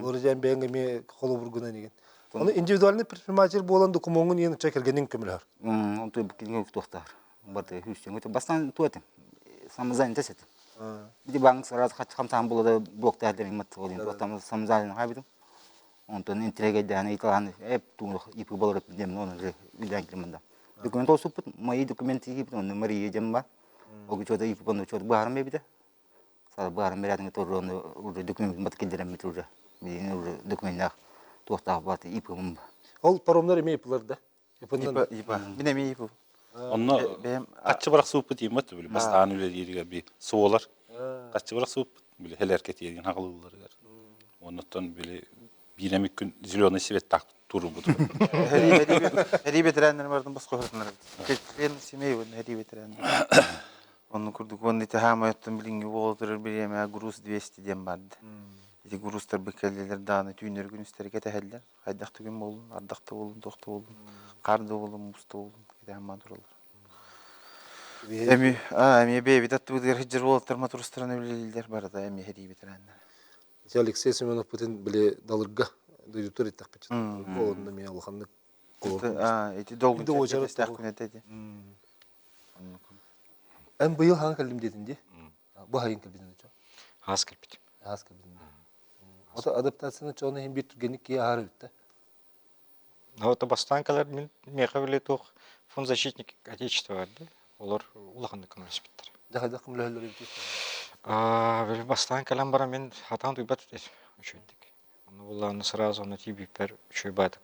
Олар җан бәңгә ме холу бүргәнә диген. Оны индивидуальный предприниматель булган документын ен чекергәнен көмләр. Он то бикин тохтар. Барды хүчтен. Это бастан туатым. Самозанятость это. Биди банк сразу хамсам булды блокта дерим матолин. Там самозанятый хабиту. Он то интрига даны италан ту ипы болар дем он же видан креманда. Документ осуп мои документы ипы он Мария демба. Оги чода ипы пон чода бахар мебиде. Сара бахар мерадын то уже документ мат кендерем мит уже. Биди уже документах тохта баты ипы мым. Ол паромнар эме ипыларда. Ипа. Минеме ипу. Онно каччы барак сууп тимет бил бастан үле дирге би суолар. Каччы барак сууп бил хелеркет еген хагылылар. Оннотон били биремик күн зеленый свет так туру бут. Хәри ветераннар бардым баска хөртнәр. Кеткен семей вот хәри ветераннар. Он курдук он ите хама яттым билинги волтер биреме груз 200 дем барды. Эти грузтар бекеллер даны түйнөр күнүстер кете хәлләр. Хайдакты күн болдун, ардакты болдун, тохты болдун. Kardı oğlum, usta oğlum. Giden madurlar. Биһиги Эми бейбит аттыбыдыр хыджыр болаттар матурустараны билелдер барда эми хеди битирәннәр. Алексей Семенов бүтін біле далырга дойдутар иттақ бітчет. Олында мен алғанны қолырдым. Эти долгын Инде очары чәкетес тәк тоғы. күнәт эти. Әм бұйыл хаң кәлдім дедін де? Бұ хайын кәлбедін өчі? Аз кірпет. Аз кәлбедін. Ота адаптацияны чоғына хем бір түргенік кей ағары бітті. Но это бастанкалар мен мекабиле тух фонд защитник отечества бар да. Олар улаханды көмөлөс биттер. Дәхәді қымлы әлі бітті. Бил бастанкалар бара мен хатан туйбат дер. Үчөйдик. Оны булланы сразу на тибипер үчөйбатык.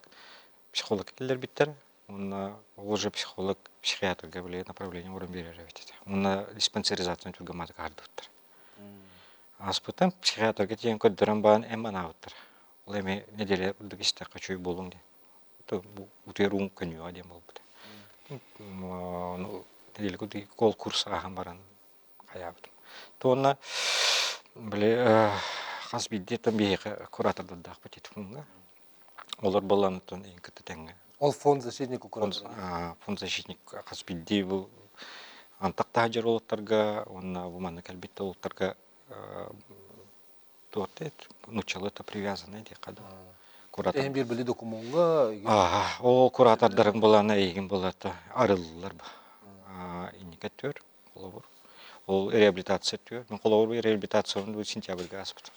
Психолог келдер биттер. Он уже психолог, психиатр говорили направление уран берер бит. Он диспансеризацияны түгәмәдик ардыттыр. Аспытан психиатрга тиен көддөрөн баан эмана уттыр. Ол эми неделе булдык исте качуй болуң де. То бу утерун көнү адем болуп. Ну неделе көдү кол курс аган баран каябыт. Тонна биле хасбидде там бейге кураторда дак бит фунга. Олар баланы тон эң кытты теңге. Ол фонд защитник укурады. Фонд защитник хасбидде бу антакта жер олоттарга, онна бу маны калбитте олоттарга тотет, начало это привязано ди када. Куратор. Эм бір білі документға... Ол куратордарын болана егин болаты арылылар ба. Инекет төр, қолабыр. Ол реабилитация төр. Мен қолабыр реабилитацияны бұл сентябрьге аспыт.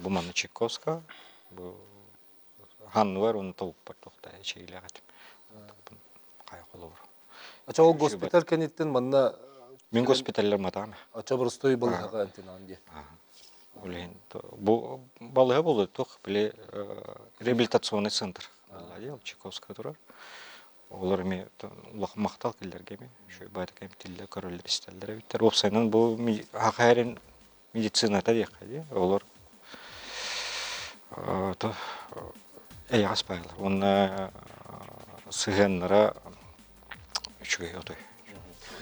Бұл маны Чайковска, бұл Ханны бар, оны тауып бар тоқта, ечейлі ағатым. Қай қолабыр. Ача ол госпиталь кәнеттен манна... Мен госпитальлер матамы. Ача бұрыстой балыға антенан де. Бу балыга болду тох биле реабилитационный центр. Аллади Чайковская турар. Олар эми улак мактал келдерге эми ошо байт кемтилде көрөлөр истелдер биттер. Опсайнын бу акайрын медицина тарих ди. Олар то аспайлар. Он сыгеннара үчүгө отой.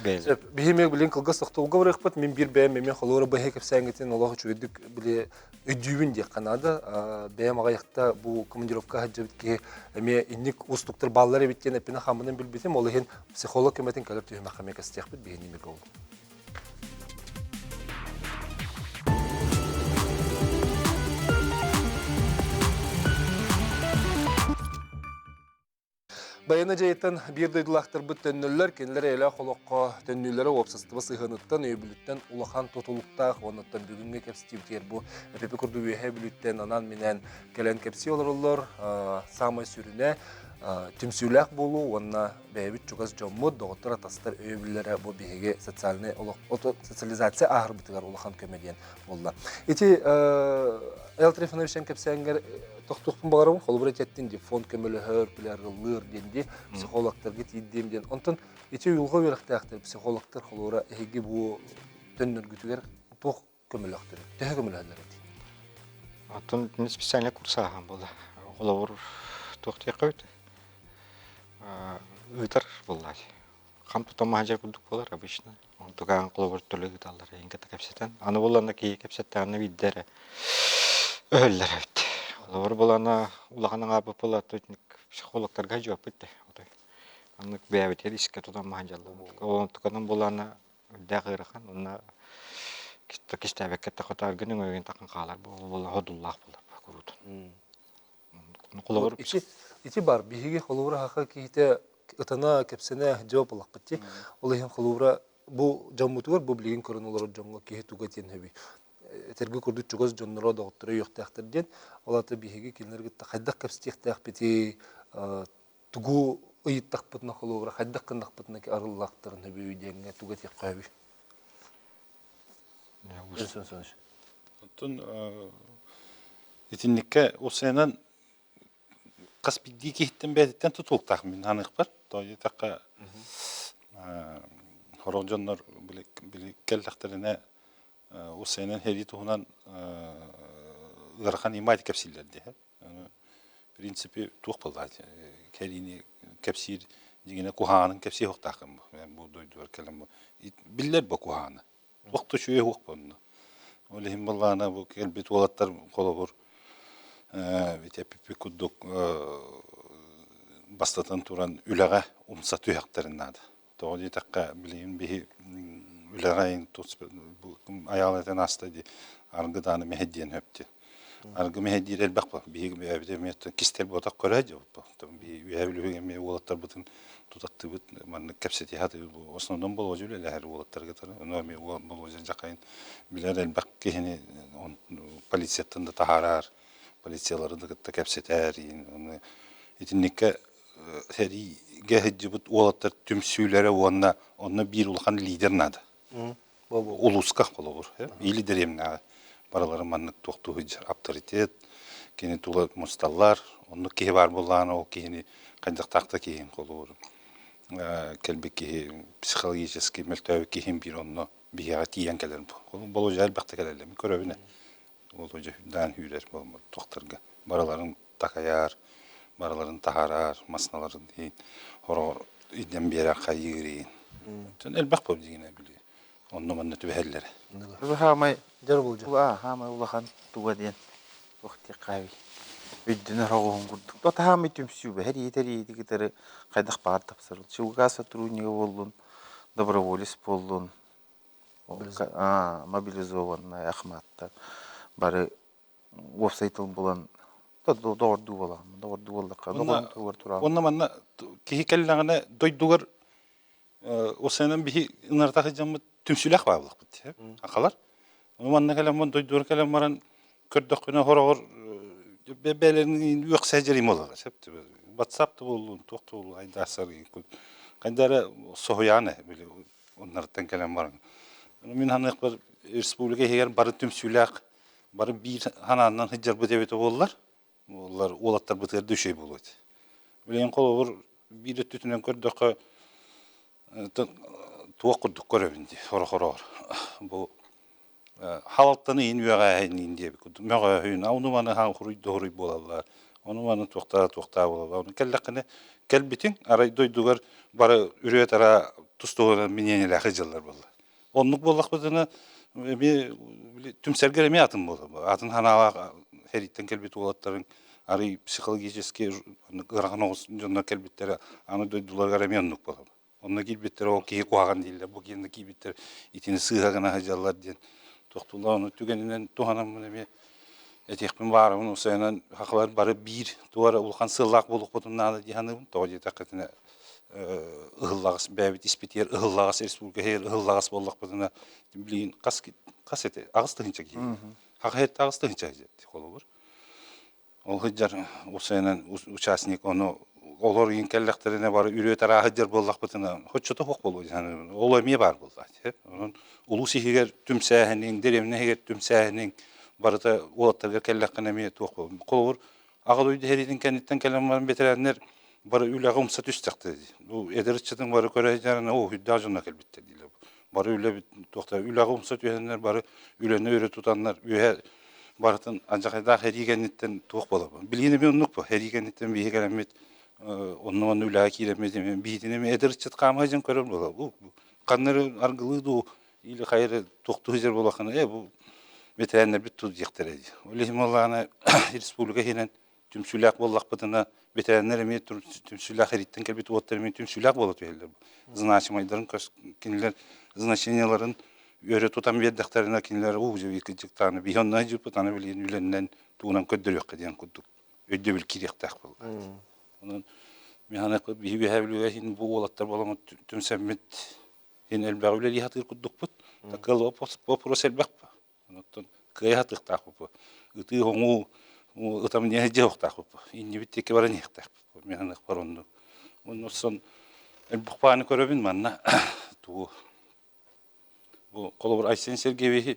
Бихимек билен кылгас тоқтауға барықпат, мен бір бәйім мен қолуыра бәйі кәпсәңгетен Аллахы чөйдік біле өйдүйін де қанады. Бәйім ағаяқта бұл командировка хаджа бітке әме иннік ұстықтыр баллары біткен әпені қамынан білбетім, ол ең психолог көметін кәліп түйім ақамек әстияқ біт бейін емек олды. Bayana jaytan bir duydulaktır bu tönüller kendileri ele xoloqqa tönülleri opsastıbı sığınıttan öybülütten ulakan totuluqtaq onattan bugünkü kepsitibter bu epepe kurdu üyehe bülütten anan minen gelen kepsi olurlar samay sürüne tümsülək bolu onna bəybit çuqaz jommud doğutur atastar öybüllere bu bihege sosyalizasiya ahır bitigar ulakan kömediyen bolla. Eti El Trifonovичтен кепсәңгер тоқтуқпын бағарауын қолыбыр әтеттен де фонд көмілі хөр, білер денде психологтарға тейдем ден. Онтын ете ұйылға веріқтәқтір психологтар қолыбыра әйге бұл төннір күтігер тоқ көмілі әқтір, төхі көмілі әділер әді. Атын специальный курс ағам болды. Қолыбыр тоқтия қойды. Үйтар болды. Қамтута мағажар күлдік болар обычно. Тұғаған қолыбыр түрлі күталар ең кәті кәпсеттен. Аны болғанда кей кәпсеттен виддері өллер өтті. Олар болана улағаның абы болады, психологтарға жауап бітті. Анық бәйбетер іске тұдан мағанжалы. Олар тұқадан болана дәғырыған, онына кестәбек кетті қотарғының өйген тақын қалар. Ол ғодуллақ болып көрудің. Ити бар, бейге қолуыра хақы кейте ұтана кәпсіне жауап олақ бітті. Ол ең қолуыра бұл жаммутығыр, бұл білген көрін олар жонға кейте туға тен хөбей. Тергі күрді чугаз жонныра доғыттыры yoқтақтырден, олаты бейге келінерге қайдақ кәпстектәқ беті тұғу ұйыттақ бұтына қолуыра, қайдақ қындақ бұтына ке арыллақтырын хөбей өйденге туға тек қойбей. Тун итинникке усенан каспидди кихтен бәдеттен тутултақ мен анық бар. Той таққа хорожоннор биликкеллахтерине усенан хеди тухунан ырхан имайт кепсиллерди. В принципе тух болдат. Керини кепсир дигене куханын кепси хоқтақым. Мен бу дойдуар келем. Биллер бу куханы. Вақты шуе хуқ бұнны. Олихим болғана бұл келбет олаттар қолы бұр. Вете пипи күддік бастатын туран үләгә умса туяктарын нады. Тоғди таққа билейін бихи үләгәйін аялатын асты ди аргыданы мехедден höpти. Аргы мехеддер элбақ ба, бихи бәбідемет кистел ботақ көрәді ба. Би үйәбілуге ме олаттар бұтын тутатты бұт, манны кәпсеті хаты основном болу жүлі әлі олаттарға тары. Оны ме болу жүлі жақайын білер элбақ кейіні полицияттың да тахарар, полициялары да кітті кәпсетер. Етіннекке әриге хыджы бұт олаттар түмсүйлері онына бір ұлған лидер нады. Улуска қолуыр, или дәремна баралары маннык тоқту хыджар авторитет, кені тула мұсталлар, оны кеге бар болғаны, ол кені қайдақ тақта кейін қолуыр. Кәлбек кеге психологический мөлтәуі кейін бір оны бияға тиян кәлер бұл. Бұл өже әлбәқті кәлерлер, көрөбіне. Ол өже дан хүйрер тоқтарға. Бараларын тақаяр, бараларын тахарар, масналарын дейін, хорор иден бері қайығырейін. Әлбәқ бұл дегені білі. Оны манны түбәлләре. Хамай Жар бұл жа. хамай улахан тугаден. Вакти қави. Өйдіне рағуын күрдік. Тота хамай түмсүбі. Әри дегітері қайдақ бағар тапсырыл. Чуға сотруднигі болдың, доброволец болдың. Мобилизованный Ахматта. Бары офсайтыл болан. Doğru bolan. Doğru bollakka. Onunla manna kehi kellagana doydugar o senin bir ınartaqı jamı tümsülək bağlıq bitti. Aqalar. O manna kelam doydugar kelam maran kördöküne horogor bebelerin yok secerim olaga. WhatsApp'ta bolun, toqtu bol aydasar. Qandara sohuyane bile onlardan kelam var. Min hanıq bir respublika heger barı tümsülək, barı bir hanandan hıjar bu deveti bollar. Onlar olatlar bıtır düşey buluyordu. Bilen kol olur bir tütünen kördökü tuğ kurduk görevindi. Hor. Bu halalttan in üyeğe in diye bir kudu. Möğe hüyün. Onu bana ha huruy bolallar. Onu bana tuğta bolallar. Onu kellekine kelbitin aray doydugar bara ürüyet ara tustuğuna minyenile hıcıllar bollar. Onluk bollak bıtını tüm sergereme atın bollar. Atın hana heritten kelbet olatların arı psikolojik ırağın olsun jonda kelbetleri anı doydular garamyanlık bolar. Onda kelbetleri o keyi koğan değiller. Bu kendi kelbetleri itini sığagana hacallar diyen. Toxtullar onu tügeninden tuhanam mı etekmin var onun sayınan haklar barı bir duvara ulkan sığlak bulup botun nadı diyanım. Toğu takatına ıhıllağız bäbit ispetiyer ıhıllağız respublika her ıhıllağız bollak botuna bilin kasete ağız tığınca ki. Hakikaten ağız tığınca olur. O hıccar o sayınan uçasnik onu olur inkelleklerine var ürüyet ara hıccar bollak botuna hoççota hok bolu yani olay var buldu. Onun ulusi heger tüm sähinin deremine heger tüm sähinin barıta olatlarga kellekine mi toq bol. Kolur ağadoydu heriden kennetten kelamların beterenler barı ülegum satüstaktı. Bu ederçiden barı körejlerine o hüddacına kelbitte diler. Barı üle toqta ülegum satüyenler barı ülene öre tutanlar üye barıtın ancak da herigenitten toq bolar. Bilgini bir onluk bu. Herigenitten bir gelemet onun üle kiremedim. Bidine mi ederçit qamajın körür bolar. Bu kanları argılıdı o ili hayır toqtu hıjar bolakını bu veterenler bir tuz yıktırdı. Öyleyim Allah'ına respublika henen tümsülak bollak bıtına veterenler mi tümsülak heritten kelbet oğutları mi tümsülak bolat öyle. Znaçmayların kinler znaçenyaların öyle tutan verdiklerine kinler o je ikinci tane bir ondan jüp tane bilen ülenden tuğunan köddür yok diyen kudduk. Ödde bil kirek tak bol. Onun mihana bir havluya hin bu oğlatlar bolama tümsemmet hin elbağıyla lihatır kudduk but. Takal o prosel bakpa. Ondan kıyat ıhtaqıp. Iti homu ıtam ne hece ıhtaqıp. İnni bitteki var ne ıhtaqıp. Mihana var onu. Onun son elbaqpanı köröbün manna. Tu bu kolobur Aysen Sergeyevi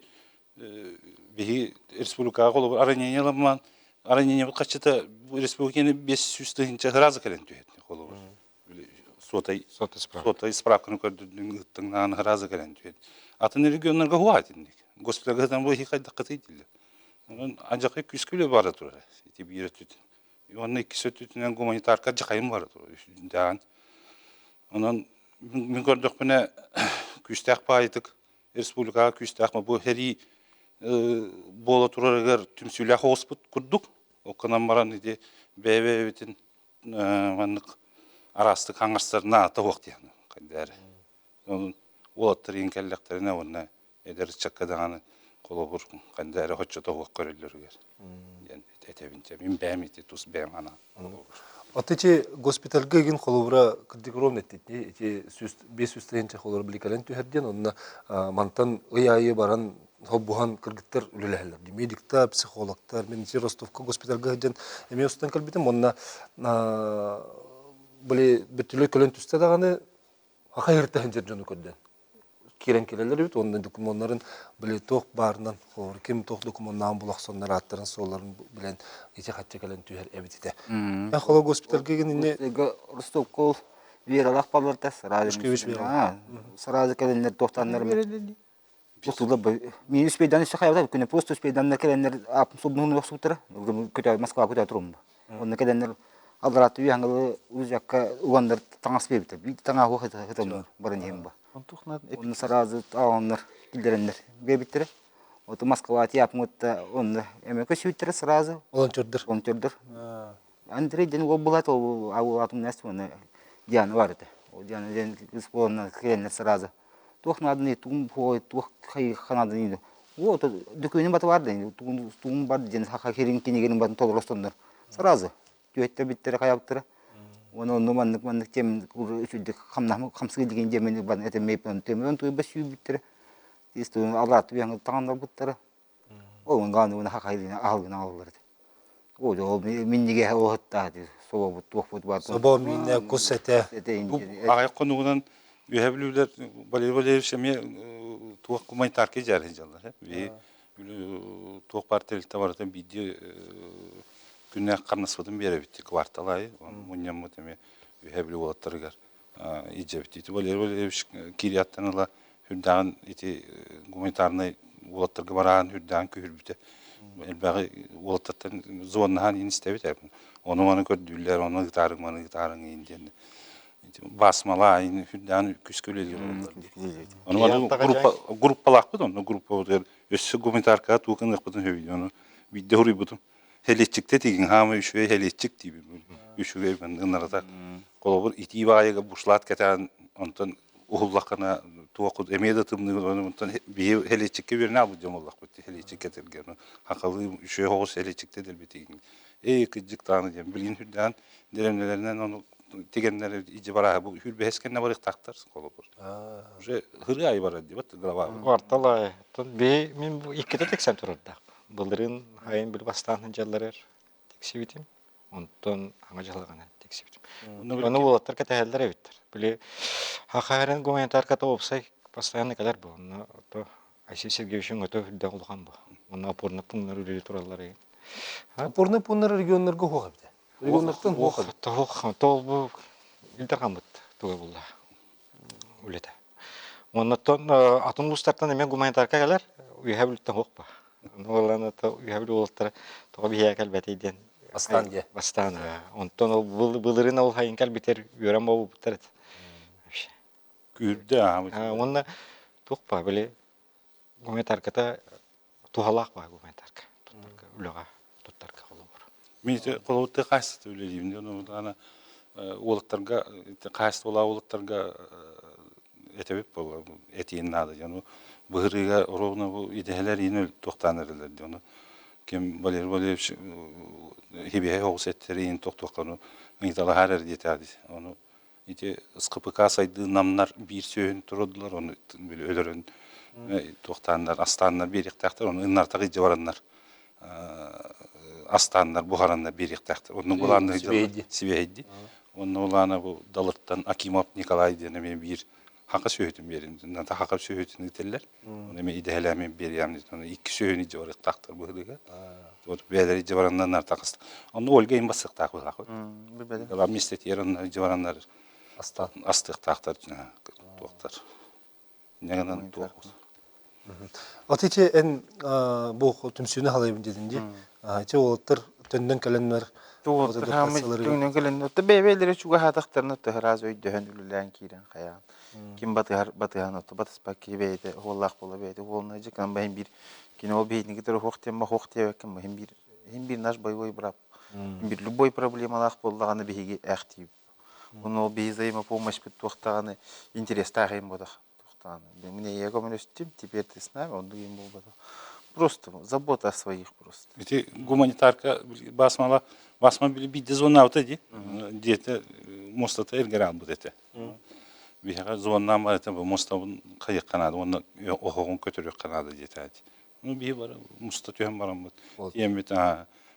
bihi respublika kolobur aranyanyalamman aranyanyalı kaçta bu respublikanın 500 tığınca hırazı kalen tüyetni kolobur. Sotay spravkını kördüğün ıttığından hırazı kalen tüyet. Atın regionlarga huat indik. Госпитальдан bu hikayet dikkati edilir. Onun ancak 200 kilo var durur. İti bir tüt. Onun 200 tütünden humanitar kacakayım var durur. Dan. Onun min gördük buna küstek paydık. Respublika küstek ma bu heri bola turargar tümsülah hosput kurduk. O kanan maran idi. BB bitin manlık арасты каңырстарына аты оқ дияны кайдары. Onun олаттар инкеллектеріне оны эдер чаккадаганы колобур кайдары хоччо тоқ көрөлөргөр. Yani этебинче мен бәмити тус бәм ана. Атычы госпитальга ген холовра кырдыгром неттити. Эти 500 тенче холор биликален түһәрден онна мантан ыяйы баран хоббухан кыргыттар үлеләһәләр. Медиктар, психологтар, мен Ростовка госпитальга ген эме устан калбитем онна биле бетүле көлөн түстә даганы хакайырта хәнҗер җаны көддән. Кирен келелер бит, онда документларын биле тох барынан хор ким тох документтан булаксаннар аттарын соларын белән ите хатча келен түһәр эбитите. Я холо госпитальга ген инне Ростовкол вералак баларда сразу. Ушкевич вералак. Сразу келенлер тохтаннар. Просто мен успейдан иши хаябда күнү просто успейдан келенлер апым субнун оксуктара. Көтө Москва көтө турум. Онда келенлер алдараты яңгы узакка угандар таңаспебит. Бит таңа хохытым барын хемба. Он сразу таоннар килдереннер бебиттер. Вот Москва тяпмутта он эме көсүттер сразу. Волонтердер. Андрей ден ол булат ол атым нэс оны Диана барды. Ол Диана ден исполнена келенер сразу. Тух надо тум пой тух хай ханады. Вот документ бат барды. Тум бат ден хакерин кинеген бат толростондар. Сразу. Төттер биттер каяптыр. Оны нуманнык тем үчүдүк хамсыз деген жемени бар эте мейпен темен той басуу биттер. Исто алат яңы таңдар буттар. Ол ганы уна хакайдын алгын алгылар. Ол минниге оотта ди. Собо туфут бар. Собо минне кусете. Аяк конугунан үһәблүләр балер шеме туак гуманитарка жары жаллар. Бе туак партиялар табарда видео күнне карнасыдан бере битти кварталай. Муньям мөтеме үһәблү болаттыргар. Иҗебити балер кирияттанла хүддән ити гуманитарный болаттырга баран хүддән күрбүтә. Элбәгы болаттырдан зонахан инстебит. Оны көрдүләр, оны гитарың инден. Басмала ин хүддән күскөлелге болаттыр. Оны группалак бит, оны группа өссө гуманитарка тукынлык бутун хөйдөнү видео рибутум. Хелечикте деген хамы үшве хелечик дип. Үшве бандынарда колобур ити багайга бушлат кетен онтон ухуллакана туакут эмеде тымны онтон бие хелечикке берне алып жомоллак бит хелечик кетелген. Хакылы үшве хогус хелечикте делбетин. Кыжык тааны дем билин хүддән деремнелеринен оны тегеннер ije bara bu hülbe heskenne barık taktır kolobur. Уже hırı ay bara diye bat glava. Варталай. Тон бе мен бу иккете тексен турда. Булдырын хайын бил бастан жаллар тексибитим. Онтон аңа жалган тексибитим. Оны болаттар кетелдер эбиттер. Биле хакайрын гуманитар ката болсай постоянно келер бу. Оны то Айсей Сергеевичтин өтө хүлдөн кылган бу. Оны опорный пункттар үлеле туралар. Опорный пункттар регионнарга хогап. Регионнардан хогап. Тол бу илдерган бут туга булла. Үлете. Оннан атын устартан эме гуманитарка келер, үйһәблүттен хокпа. Оланы то үйһәблү болттар тога бия келбетейден. Бастан. Онтон ол былырын ол хайын келбетер үйрән болуп буттар. Күрдө Онна тукпа биле гуманитарката тухалак ба гуманитарка. Туттарка үлөгө туттарка болобур. Мен колобутта кайсы үлелибин оны ана олуктарга кайсы бола олуктарга этебип бол этин нада жана быгырыга ровно бу идеялар инел токтанырлар жана кем балер хибе хосеттерин токтокканы мыйтала харер детади оны ите СКПК сайды намнар бир сөйүн турдулар оны өлөрөн токтандар астандар бериктактар оны ыннартагы жабарандар астандар бухарандар бериктактар оны буланы сибейди оны улана бу далыттан Акимов Николай дене мен бир хакы сөйтүм берим. Ната хакы сөйтүн ителлер. Оны мен идеялармен берем. Оны 2 сөйүн жабар тактыр быдыга. Вот бедери жабарандан артакыс. Оны Ольга имбасык такы хакы. Ала мистеттерин жабарандар астык тактыр токтор. Негенен токус. Атычы эн бу түмсүнү халайбын дединди. Ачы олоттор төндөн келеннер Төннөн келен бебелер чуга хатактарны тыгыраз өйдөн үлүлән кирен кая. Ким батыган отто батыспак бейде холлак бола бейде холна жекан бен бир кино бейниги төр хоктем кем бир наш боевой брат. Бир любой проблемалак боллаганы биги актив. Он ол бей взаимопомощь бит туохтаганы интерес тагын бодах туохтаганы. Мне я коммунистим, теперь ты с нами, он дуем был бодах. Просто забота о своих просто. Эти гуманитарка басма били бидде зона вот эти. Где-то мостата эргерал вот это. Бихага зона ма это моста кайык канады, оны охогон көтөрөк канады жетет. Ну би бар моста төм барам бут. Емит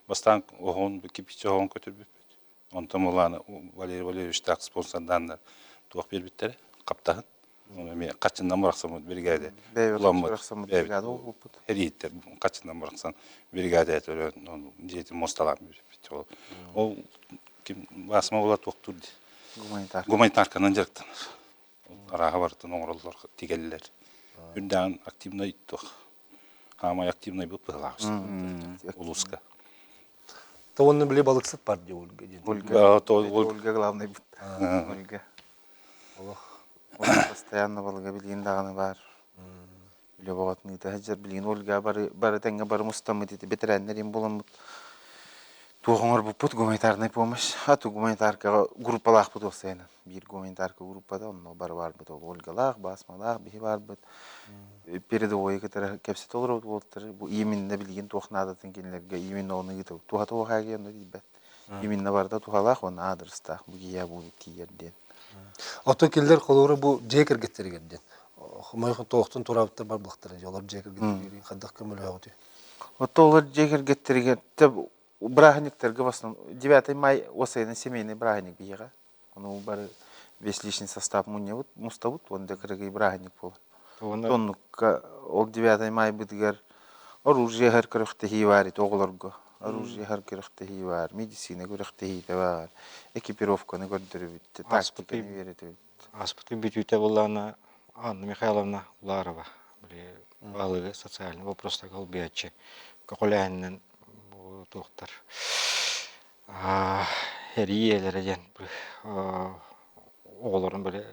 бастан охогон кипич охогон көтөрүп. Онтон уланы Валерий Валерьевич так спонсордан туак бербиттер, каптагын. Оны мен качындан бараксам бригада. Бараксам бригада болуп. Хериттер качындан бараксан бригада этөрөн, он жети мосталар бербит. Ол ким басма була токтурду. Гуманитарканан жактан. Арага бартын оңроллор тигеллер. Үрдән активно итток. Хамай активно бу пылагыз. Улуска. То он биле балыксыт бар ди Ольга. Ольга главный. Ольга. Ольга постоянно Ольга билген даганы бар. Биле багатны тәҗәр билген Ольга бары тәңгә бары мустамы диде. Бетерәннәр им буламыт. Туғыңыр бұппыт гуманитарный помощь. Ату гуманитарка группалақ бұд осайны. Bir гуманитарка группада, онно бар бұд. Ольгалақ, басмалақ, бихи бар бұд. Передовой кітері кәпсет олыр бұд. Бұл емінді білген туғнадатын кенлерге емінді оны кеті. Туға туға кені дейбәт. Емінді барда туғалақ, оны адырыстақ. Бұл кия бұл тиерден. Ото келдер қолуыры бұл жекер кеттерігерден. Майқын тоқтын турабыттар бар бұлақтары. Олар жекер кеттерігерден. Қаддақ көмілі ағыды. Ото олар жекер кеттерігерден. Браханиктарга в основном 9 май осайны семейный браханик бияга. Он бар весь личный состав мунья муставут, он декрыгай браханик пол. Он ол 9 май битгер оружие хар кырыкты хивари тоголорго. Оружие хар кырыкты хивар, медицина кырыкты хивар, экипировка не көрдүрүп, тактика не верит. Аспыты битүүтэ булана Анна Михайловна Уларова. Били балыгы социальный вопроста колбиячы. Каколяннын доктор. Хериелерден оğulların böyle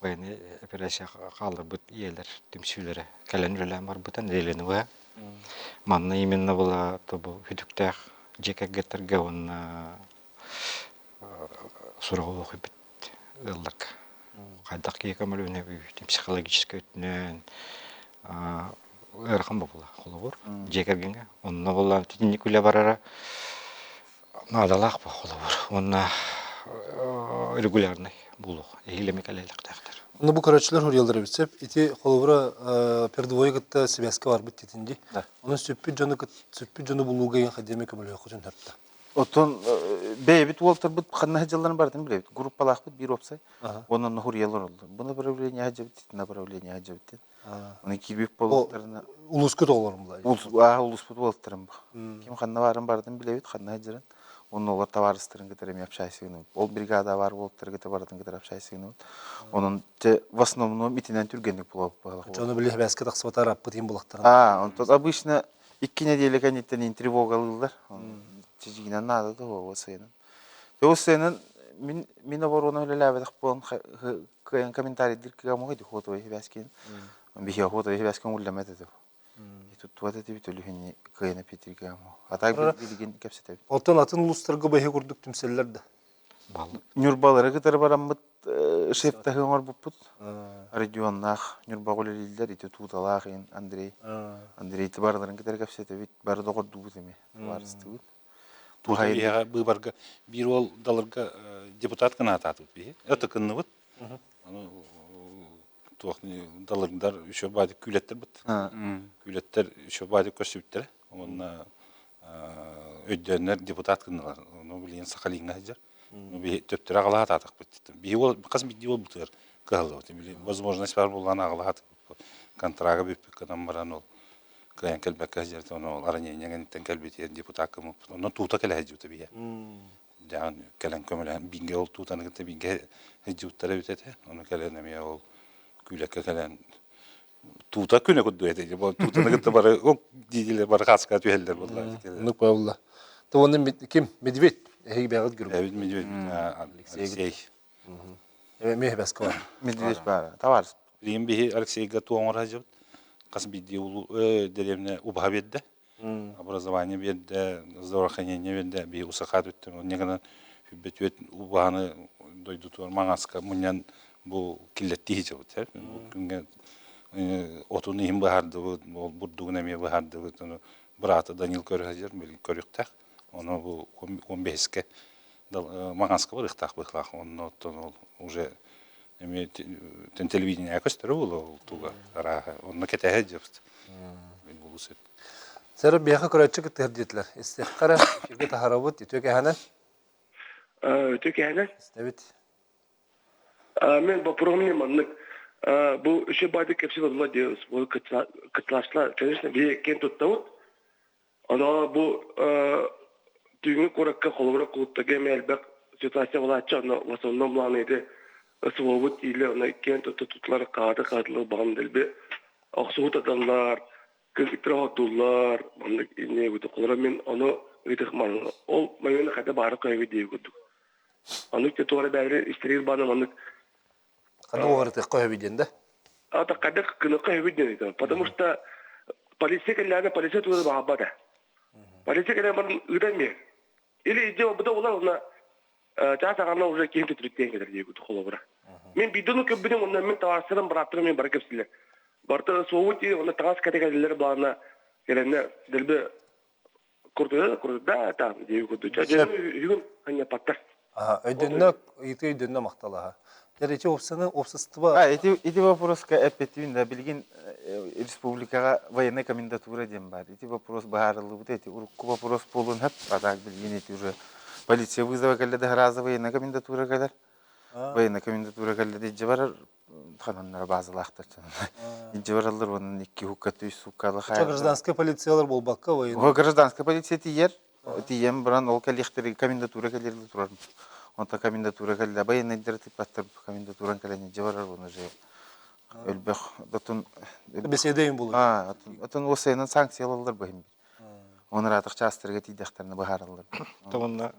bayını operasiya kalır bu yerler tümsüleri kalenderler var butan deleni var. Manna именно была то bu hüdükte jeka getirge on сурагы окуп бит ылдык. Кайдак кемелүнө бүйтүп психологический өтүнөн эрхам була холобор жекергенге онна була тинникуле барара надалак холобор онна регулярный булук элемекалелик тактыр. Ну bu karaçılar huriyalları bitsep iti kolubura perdovoy gıtta sibeske var bit ditindi. Onun süppü canı buluğu gen hademe kömülü yoxun hepta. Otun beybit Walter bit xanna hajalların bardan bilebit. Группалах бит бир опсай. Онун хурьялар oldu. Bu направление hajabit, направление hajabit. Onu kibip bollarına Uluskut oğlarım da. Улуспут болттырым. Ким ханна барын бардын билебит, ханна хажырын. Onun олар товарыстырын кетерем япшайсыгын. Ол бригада бар болттыр кете бардын кетер япшайсыгын. Onun в основном итинен түргенlik болуп калган. Çoğunu bilih bəskə taqsıvatar apıtayım bulaqtırın. Он тут обычно 2 неделя канеттен тревогалылар. Чижигинен надо да о сенен. О сенен мен оборона леләбәдек болон комментарий диркәгә могыды фото япяскин. Бихе фото япяскин улламады да. Тут вот это битөлүхүн кыйна петригам. Атак билген кепсете. Оттан атын улустарга бәһе күрдүк тимселләрдә. Балык. Нюрбалары кытары бараммыт шефтахы оңор буппут. Регионнах Нюрбагулелилер ите туталахын Андрей. Андрей тибарларын кытары кепсете бит бары догорду бутеме. Барыстыбыт. Тухайга быбарга бир ол даларга депутат кына ататып би. Это кынныбыт. Аны туакны далардар еще бады күлеттер бит. Күлеттер еще бады көсүптер. Онна өйдөннөр депутат кыналар. Аны билген Сахалинга хажар. Би төптөр агала ататык бит. Би ол кас бит ол бутер. Калды. Возможность бар булган агалат. Контрага бип кадам баран ол. Каян келбек хажар тоно араненген тенкелбит депутат кым. Аны тута келе хажута бия. Жан келен көмөлөн бинге ол тутаны кете бинге хажуттары бүтете. Аны келен эме ол күлекке келен тута күнө көдү эте. Бу тутаны кете бар дидилер бар хаска түһелдер булла. Ну павла. То onun kim? Medved. Hey bəğət görüb. Evet, Medved. Алексей. Meh bəskə var. Медведь бар. Товар. Рим бихи Алексей Гатуон разжевт. Кас бидди улу деревне убха берди. Образование берди, здравоохранение берди. Би усахат өттү. Негенен хүббет убаны дойдутур маңаска муньян бу киллетти хичебут күнгө отуну им бахарды ол бурдугун эме бахарды брата Данил көрөжер көрүктак оны бу 15ке маңаска бырыктак быхлак оны ол уже эме телевидение көстөрө болу туга ара оны кетеге жепт мен улусет Сэр бияха көрөчү кытырдытлар. Истехкара кирге тахарабыт итөке хана. Өтөке хана. Истебит. Мен по программе маннык bu işe bayda kepsi var diyoruz. Bu kıtlaşlar, конечно, bir kent tuttavut. Ana bu düğünü korakka kolora kuluttaki melbek situasyon olayca ona vasondan bulanıydı. Sıvabut ile ona kent tuttular kadılar bağımdır bir. Aksuhut adamlar, kırkıtır hatullar, manlık ne bu kolara men onu gıdık manlı. Ol mayonu kadar bağırı koyuyor diye gıdık. Anlık da tuğra beri isterir bana manlık. Кандай оғырты қой виденде? Это когда кнопка видно, потому что полиция когда полиция туда бабада. Полиция когда мы удами. Или иди обда ула на часа она уже кем-то тридцать где диего холовра. Мен бидону как будем он мен таварсырым братырым мен баркепсилер. Барта соути он тагас категорилер бана келене делбе курда там диего чача югун хanya паттар. Өйдөннө ити өйдөннө макталаха. Дерече опсаны опсыстыба. Эти вопроска эппетин да билген республикага военная комендатура дем бар. Эти вопрос баарылы вот эти урукку вопрос полун хеп атак билген эти уже полиция вызова келде раза военная комендатура келер. Военная комендатура келде жебар хананнар базалактар. Жебарлар онун 2 хуккат 3 суккалы Чо гражданский полициялар болбакка военный. Гражданская полиция тиер. Тием бран ол келехтер комендатура келер турар. Онта комендатура келде военный директив паттыр комендатуран келени жебарар оны же өлбөк дотун Беседейин болу. отун осенен санкциялалар быйым. Онар атык частырга тидехтерне бахаралар. Томонна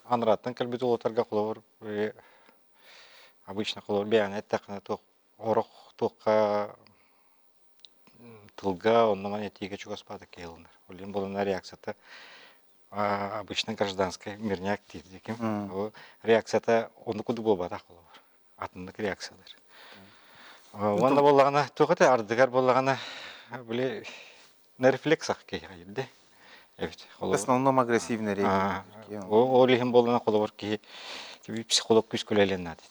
анраттан калбит олотарга колор обычно колор бияне такна ток орох токка тылга оннаман этиге чугаспада келнер. Олин болна реакцията обычно гражданская мирный актив диким. Реакцията оны куду болбата колор. Атындык реакциялар. Онда боллагана токата ардыгар боллагана биле на рефлексах кейилди. Evet, В основном агрессивный реагирование. Олихим болана колор ки психолог күз көлелен нати.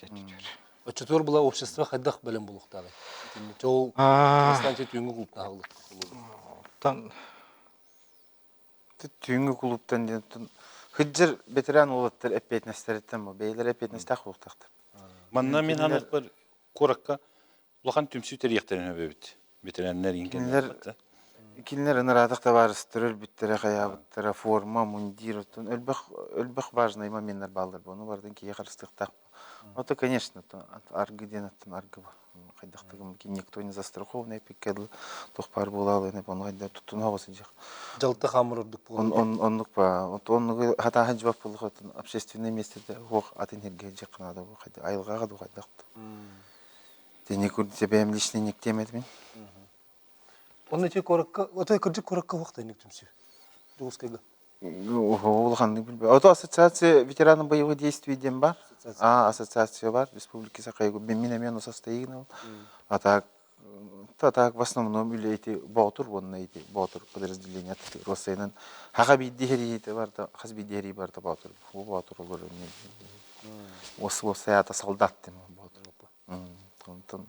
Өчөтөр була общество хайдах белем булуктагы. Жол станция түнгү клубта алып. Тан Түнгү клубтан ден хыджыр ветеран олаттар эппетнестерден бу бейлер эппетнестак улуктактыр. Манна мен анық бір коракка улахан түмсү терияқтеріне бөбіт. Ветераннар инген. Кинлер ыныратыкта барыстыр, өлбүттер, каябыттыр, форма, мундир, өлбөх важный моменттер балдар. Буну бардан кие карыстыктак. Это, конечно, аргыден аргы. Кайдактыгым никто не застрахованный, пикедл тохпар булал, эне бону кайда тутун хавасы жак. Жалты хамырдык болгон. Оннук па, онну хата хаҗбап булган общественное местеде хох атенерге жакынада бу кайда айылга каду кайдакты. Тене күрдү себе личный ник темедим. Оны че коракка, отой кыржык коракка вакыт эник түмсү. Жуускайга. Улганды билбей. Ото ассоциация ветеранов боевых действий дем бар. Ассоциация бар, республики Сакайгу. Мен состоянии. А так в основном или эти баутур, вон эти баутур подразделения от Россейнен. Хахаби дихери это бар, хазби дихери бар, то баутур. Баутур olur не. Освоята солдат тем баутур.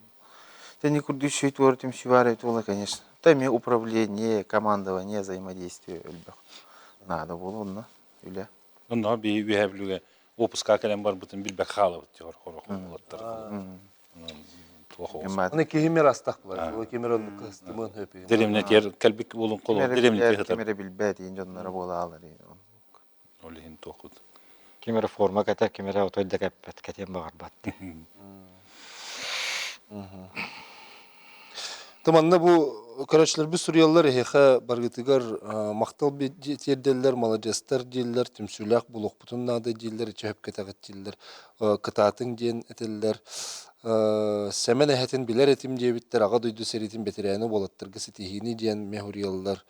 Те не курды шесть вортим сювары, это конечно. Там управление, командование, взаимодействие. Надо было, да, Юля. Онда bir üyebilüge opuska kelen бар бүтін билбек халы бүтігір хорох олаттар. Оны кемер астақ бұлар. Ол кемер оны кыстымын өпейін. Деремнет ер кәлбік болын қолу. Деремнет ер Кемере билбәт, енжонлары бола алар. Олеген тоқуд. кемер форма ката кемер отойда каппет кетен багар батты. Таманна бу көрөчлөр бу Суриялар эхе баргытыгар мактал терделер, молодежьтер диллер, түмсүләк булук бутун нады диллер, чөп кетагыт диллер, кытатын ден этеллер, семен эхетин билер этим дебиттер, ага дойду серитин бетерәне болаттыр, гысытихини ден мехуриялар.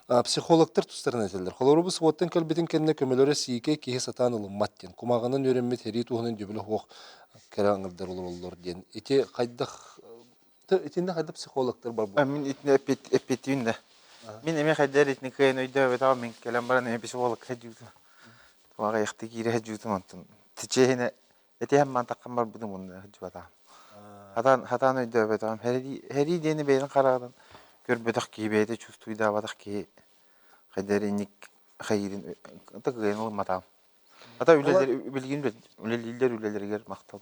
Психологтар тустарын этелер. Холорубу своттан кэлбитин кенне көмөлөрө сийке киһи сатаан ылымматтен. Кумағанын өрөммет хери туһунан дөбүлө хуох кэраңырдар олор ден. Ити хайдах итинде хайда психологтар бар бу. Мин итне эппетивин да. Мин эме хайдар итне кыйын өйдө бета мен келем баран эме психолог хаджута. Туага яхты кире хаджута мантын. Тичене эте хам мантаккан бар будum мун хаджута. Хатан өйдө бета хери дени бейин карадан көрбөдөх кибейде чувствуйда бадах ки хайдарыник хайрин тагын олматам. Ата үлелер билгин бит. Үлелергер мактал.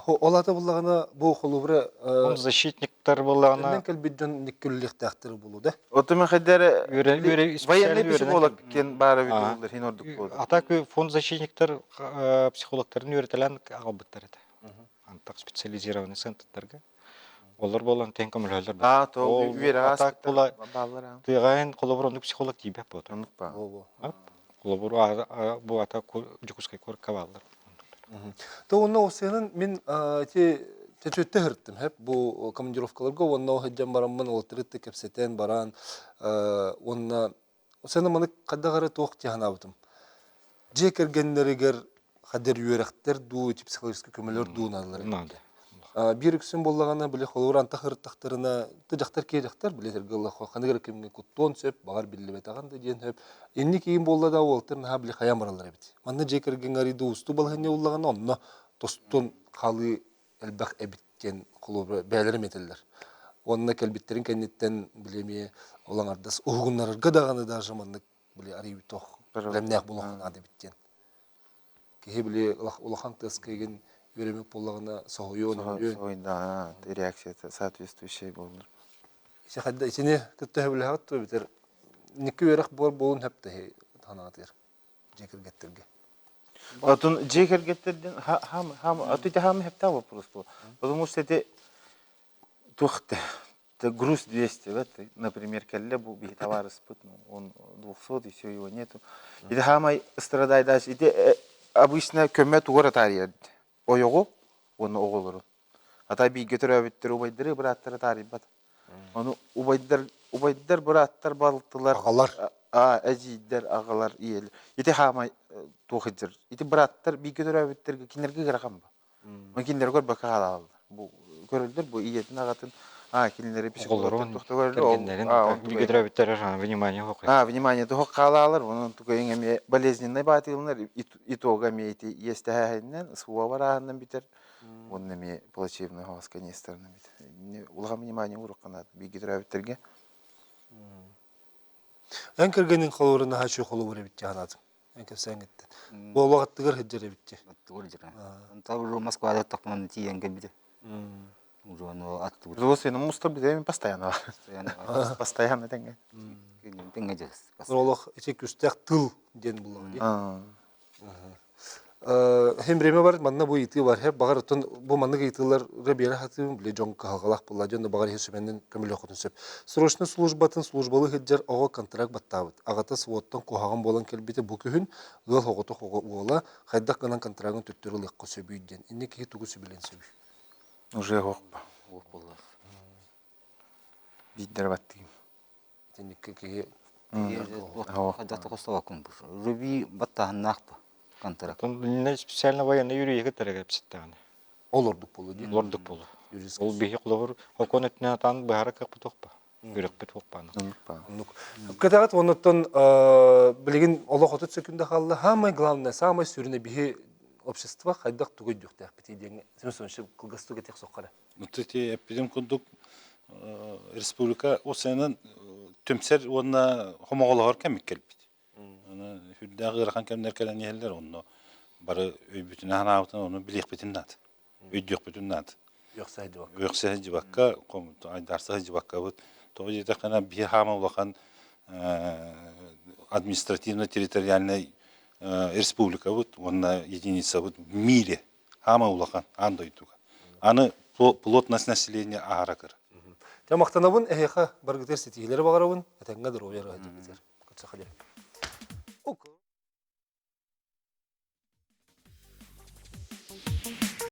Олата буллагана бу холубра Он защитниктар боллагана Энен кэлбитжон никкүллихтахтыр булу да. Отумен хайдар Юре военный психолог кен бары бит булдыр хин ордук болду. атак фонд защитниктар психологтарын үйрөтелен агылбыттар эте. Антак специализированный центрдарга. Олар болан тең көмөлөлөр. То үйрө атак була баллар. тыгайын колоборонду психолог тийбе болот. Аныкпа. Колобору бу атак жукускай кор кавалдар. То онно осенин мен чөтте хырттым хеп бу командировкаларга онно хаджам бараммын олтырытты кепсетен баран онна осенин маны кадагары тоок тиhanabытым. Же кергеннеригер хадер юрактер ду психологический көмөлөр дууналар. Bir ikisinin bolлагана биле холор анта хырттактарына тыжактар кежактар билетер гылла ханыгыр кимге куттон сөп багар биллебе таганда ден хөп энни кийин болла да олтыр на биле хаямаралар бит. Манна жекерген ари дуусту болганы уллагана онно тостон калы элбак эбиттен холор бәлерим этеллер. Онна келбиттерин кеннеттен билеме олаңардас угуннарга даганы даже манны биле ари тох билемнек болгон ады биттен. Кеһи биле улахан тескеген Веремек боллагына соойон. Да, реакция соответствующая болды. Ise hadda içine kötü bile hattı biter. Nikki verek bol bolun hep de tanatır. Jekir gettirge. Отун жекер кеттерден хам атыта хам хепта вопрос был. Потому что это тухте. Это груз 200, вот, например, келле бу би товар испытно, он 200 и все его нету. И хамай страдает дальше. Это обычно көмөт угора тария. Oyuğu, onu oğulurun. Hatta bir götürübüttür, ubaydır, bırattır tarih bat. Onu ubaydır, bırattır, balıktılar. Ağalar. Ejidler, ağalar, iyiler. İti hamay toğıcır. İti bırattır, bir götürübüttür, kinlerge kırakam ba. O kinler gör baka halalı. Bu görüldür, bu iyiyetin ağatın. Kinleri psikologlar toxta görüldür. Bir götürübüttür, внимание хокай. Внимание, то халалар, он такой эми болезненный батилнер, итогами эти есть тагайнен, суавараннан битер, он эми плачевный хас канистернен битер. Улга внимание уруканат, бигитрабиттерге. En kergenin koloruna haşu kolor bitti anladım. En kefsen gitti. Bu vakitte hıcre bitti. Tabii Moskva'da takmanın tiyen gibi. Уже оттуда. Зосы, мусор битеми постоянно. Постоянно тенге. Тенгежес. Ролох içek üstek tıl den bulur. Hem reme var, manna bu iti var. Hep bağır ton bu manna itiler rebiyere hatım bile jon kahalak bulla jon da bağır hesabından kömül okutun söp. Срочный службатын службалы хеджер ого контракт баттабыт. Агата своттан кохаган болан келбите бу күн гыл хогото хогола хайдак гынан контрагын төттөрү лекко сөбүйден. Инне ки тугу сөбүлен сөбү. Уже гокпа. Биддер баттым. Тенникке ки Когда только стало компуш. Руби баттахан нахпа контракт. Он не специально военный юрий гетерге пситтаны. олордук болу ди. Лордук болу. Ол бихи колобор хоконетне тан бахара кап тохпа. Юрек пет хокпаны. Катагат онуттан билеген олохотут сөкүндө халла самое главное, самое сүрүнө бихи общество хайдак тугуй жуктак бити деген. Сөзсөнчө кылгыстык этек соккара. Вот эти эпидем кундук республика осенен төмсер онна хомоголор кем келбит. Аны хүддагы рахан кемнер келен ерлер онно бары өй бүтүн анаутын оны билек бүтүн нат. Өйдүк бүтүн нат. Йокса жибакка комут айдарса жибакка вот то жете кана би хама улахан административно-территориальной республика вот онна единица вот в мире хама улахан андойтуга. Аны плотность населения аракыр. Тамактанабын эхеха баргытер сетилери багарабын, этеңге дөрөөр айтып кетер.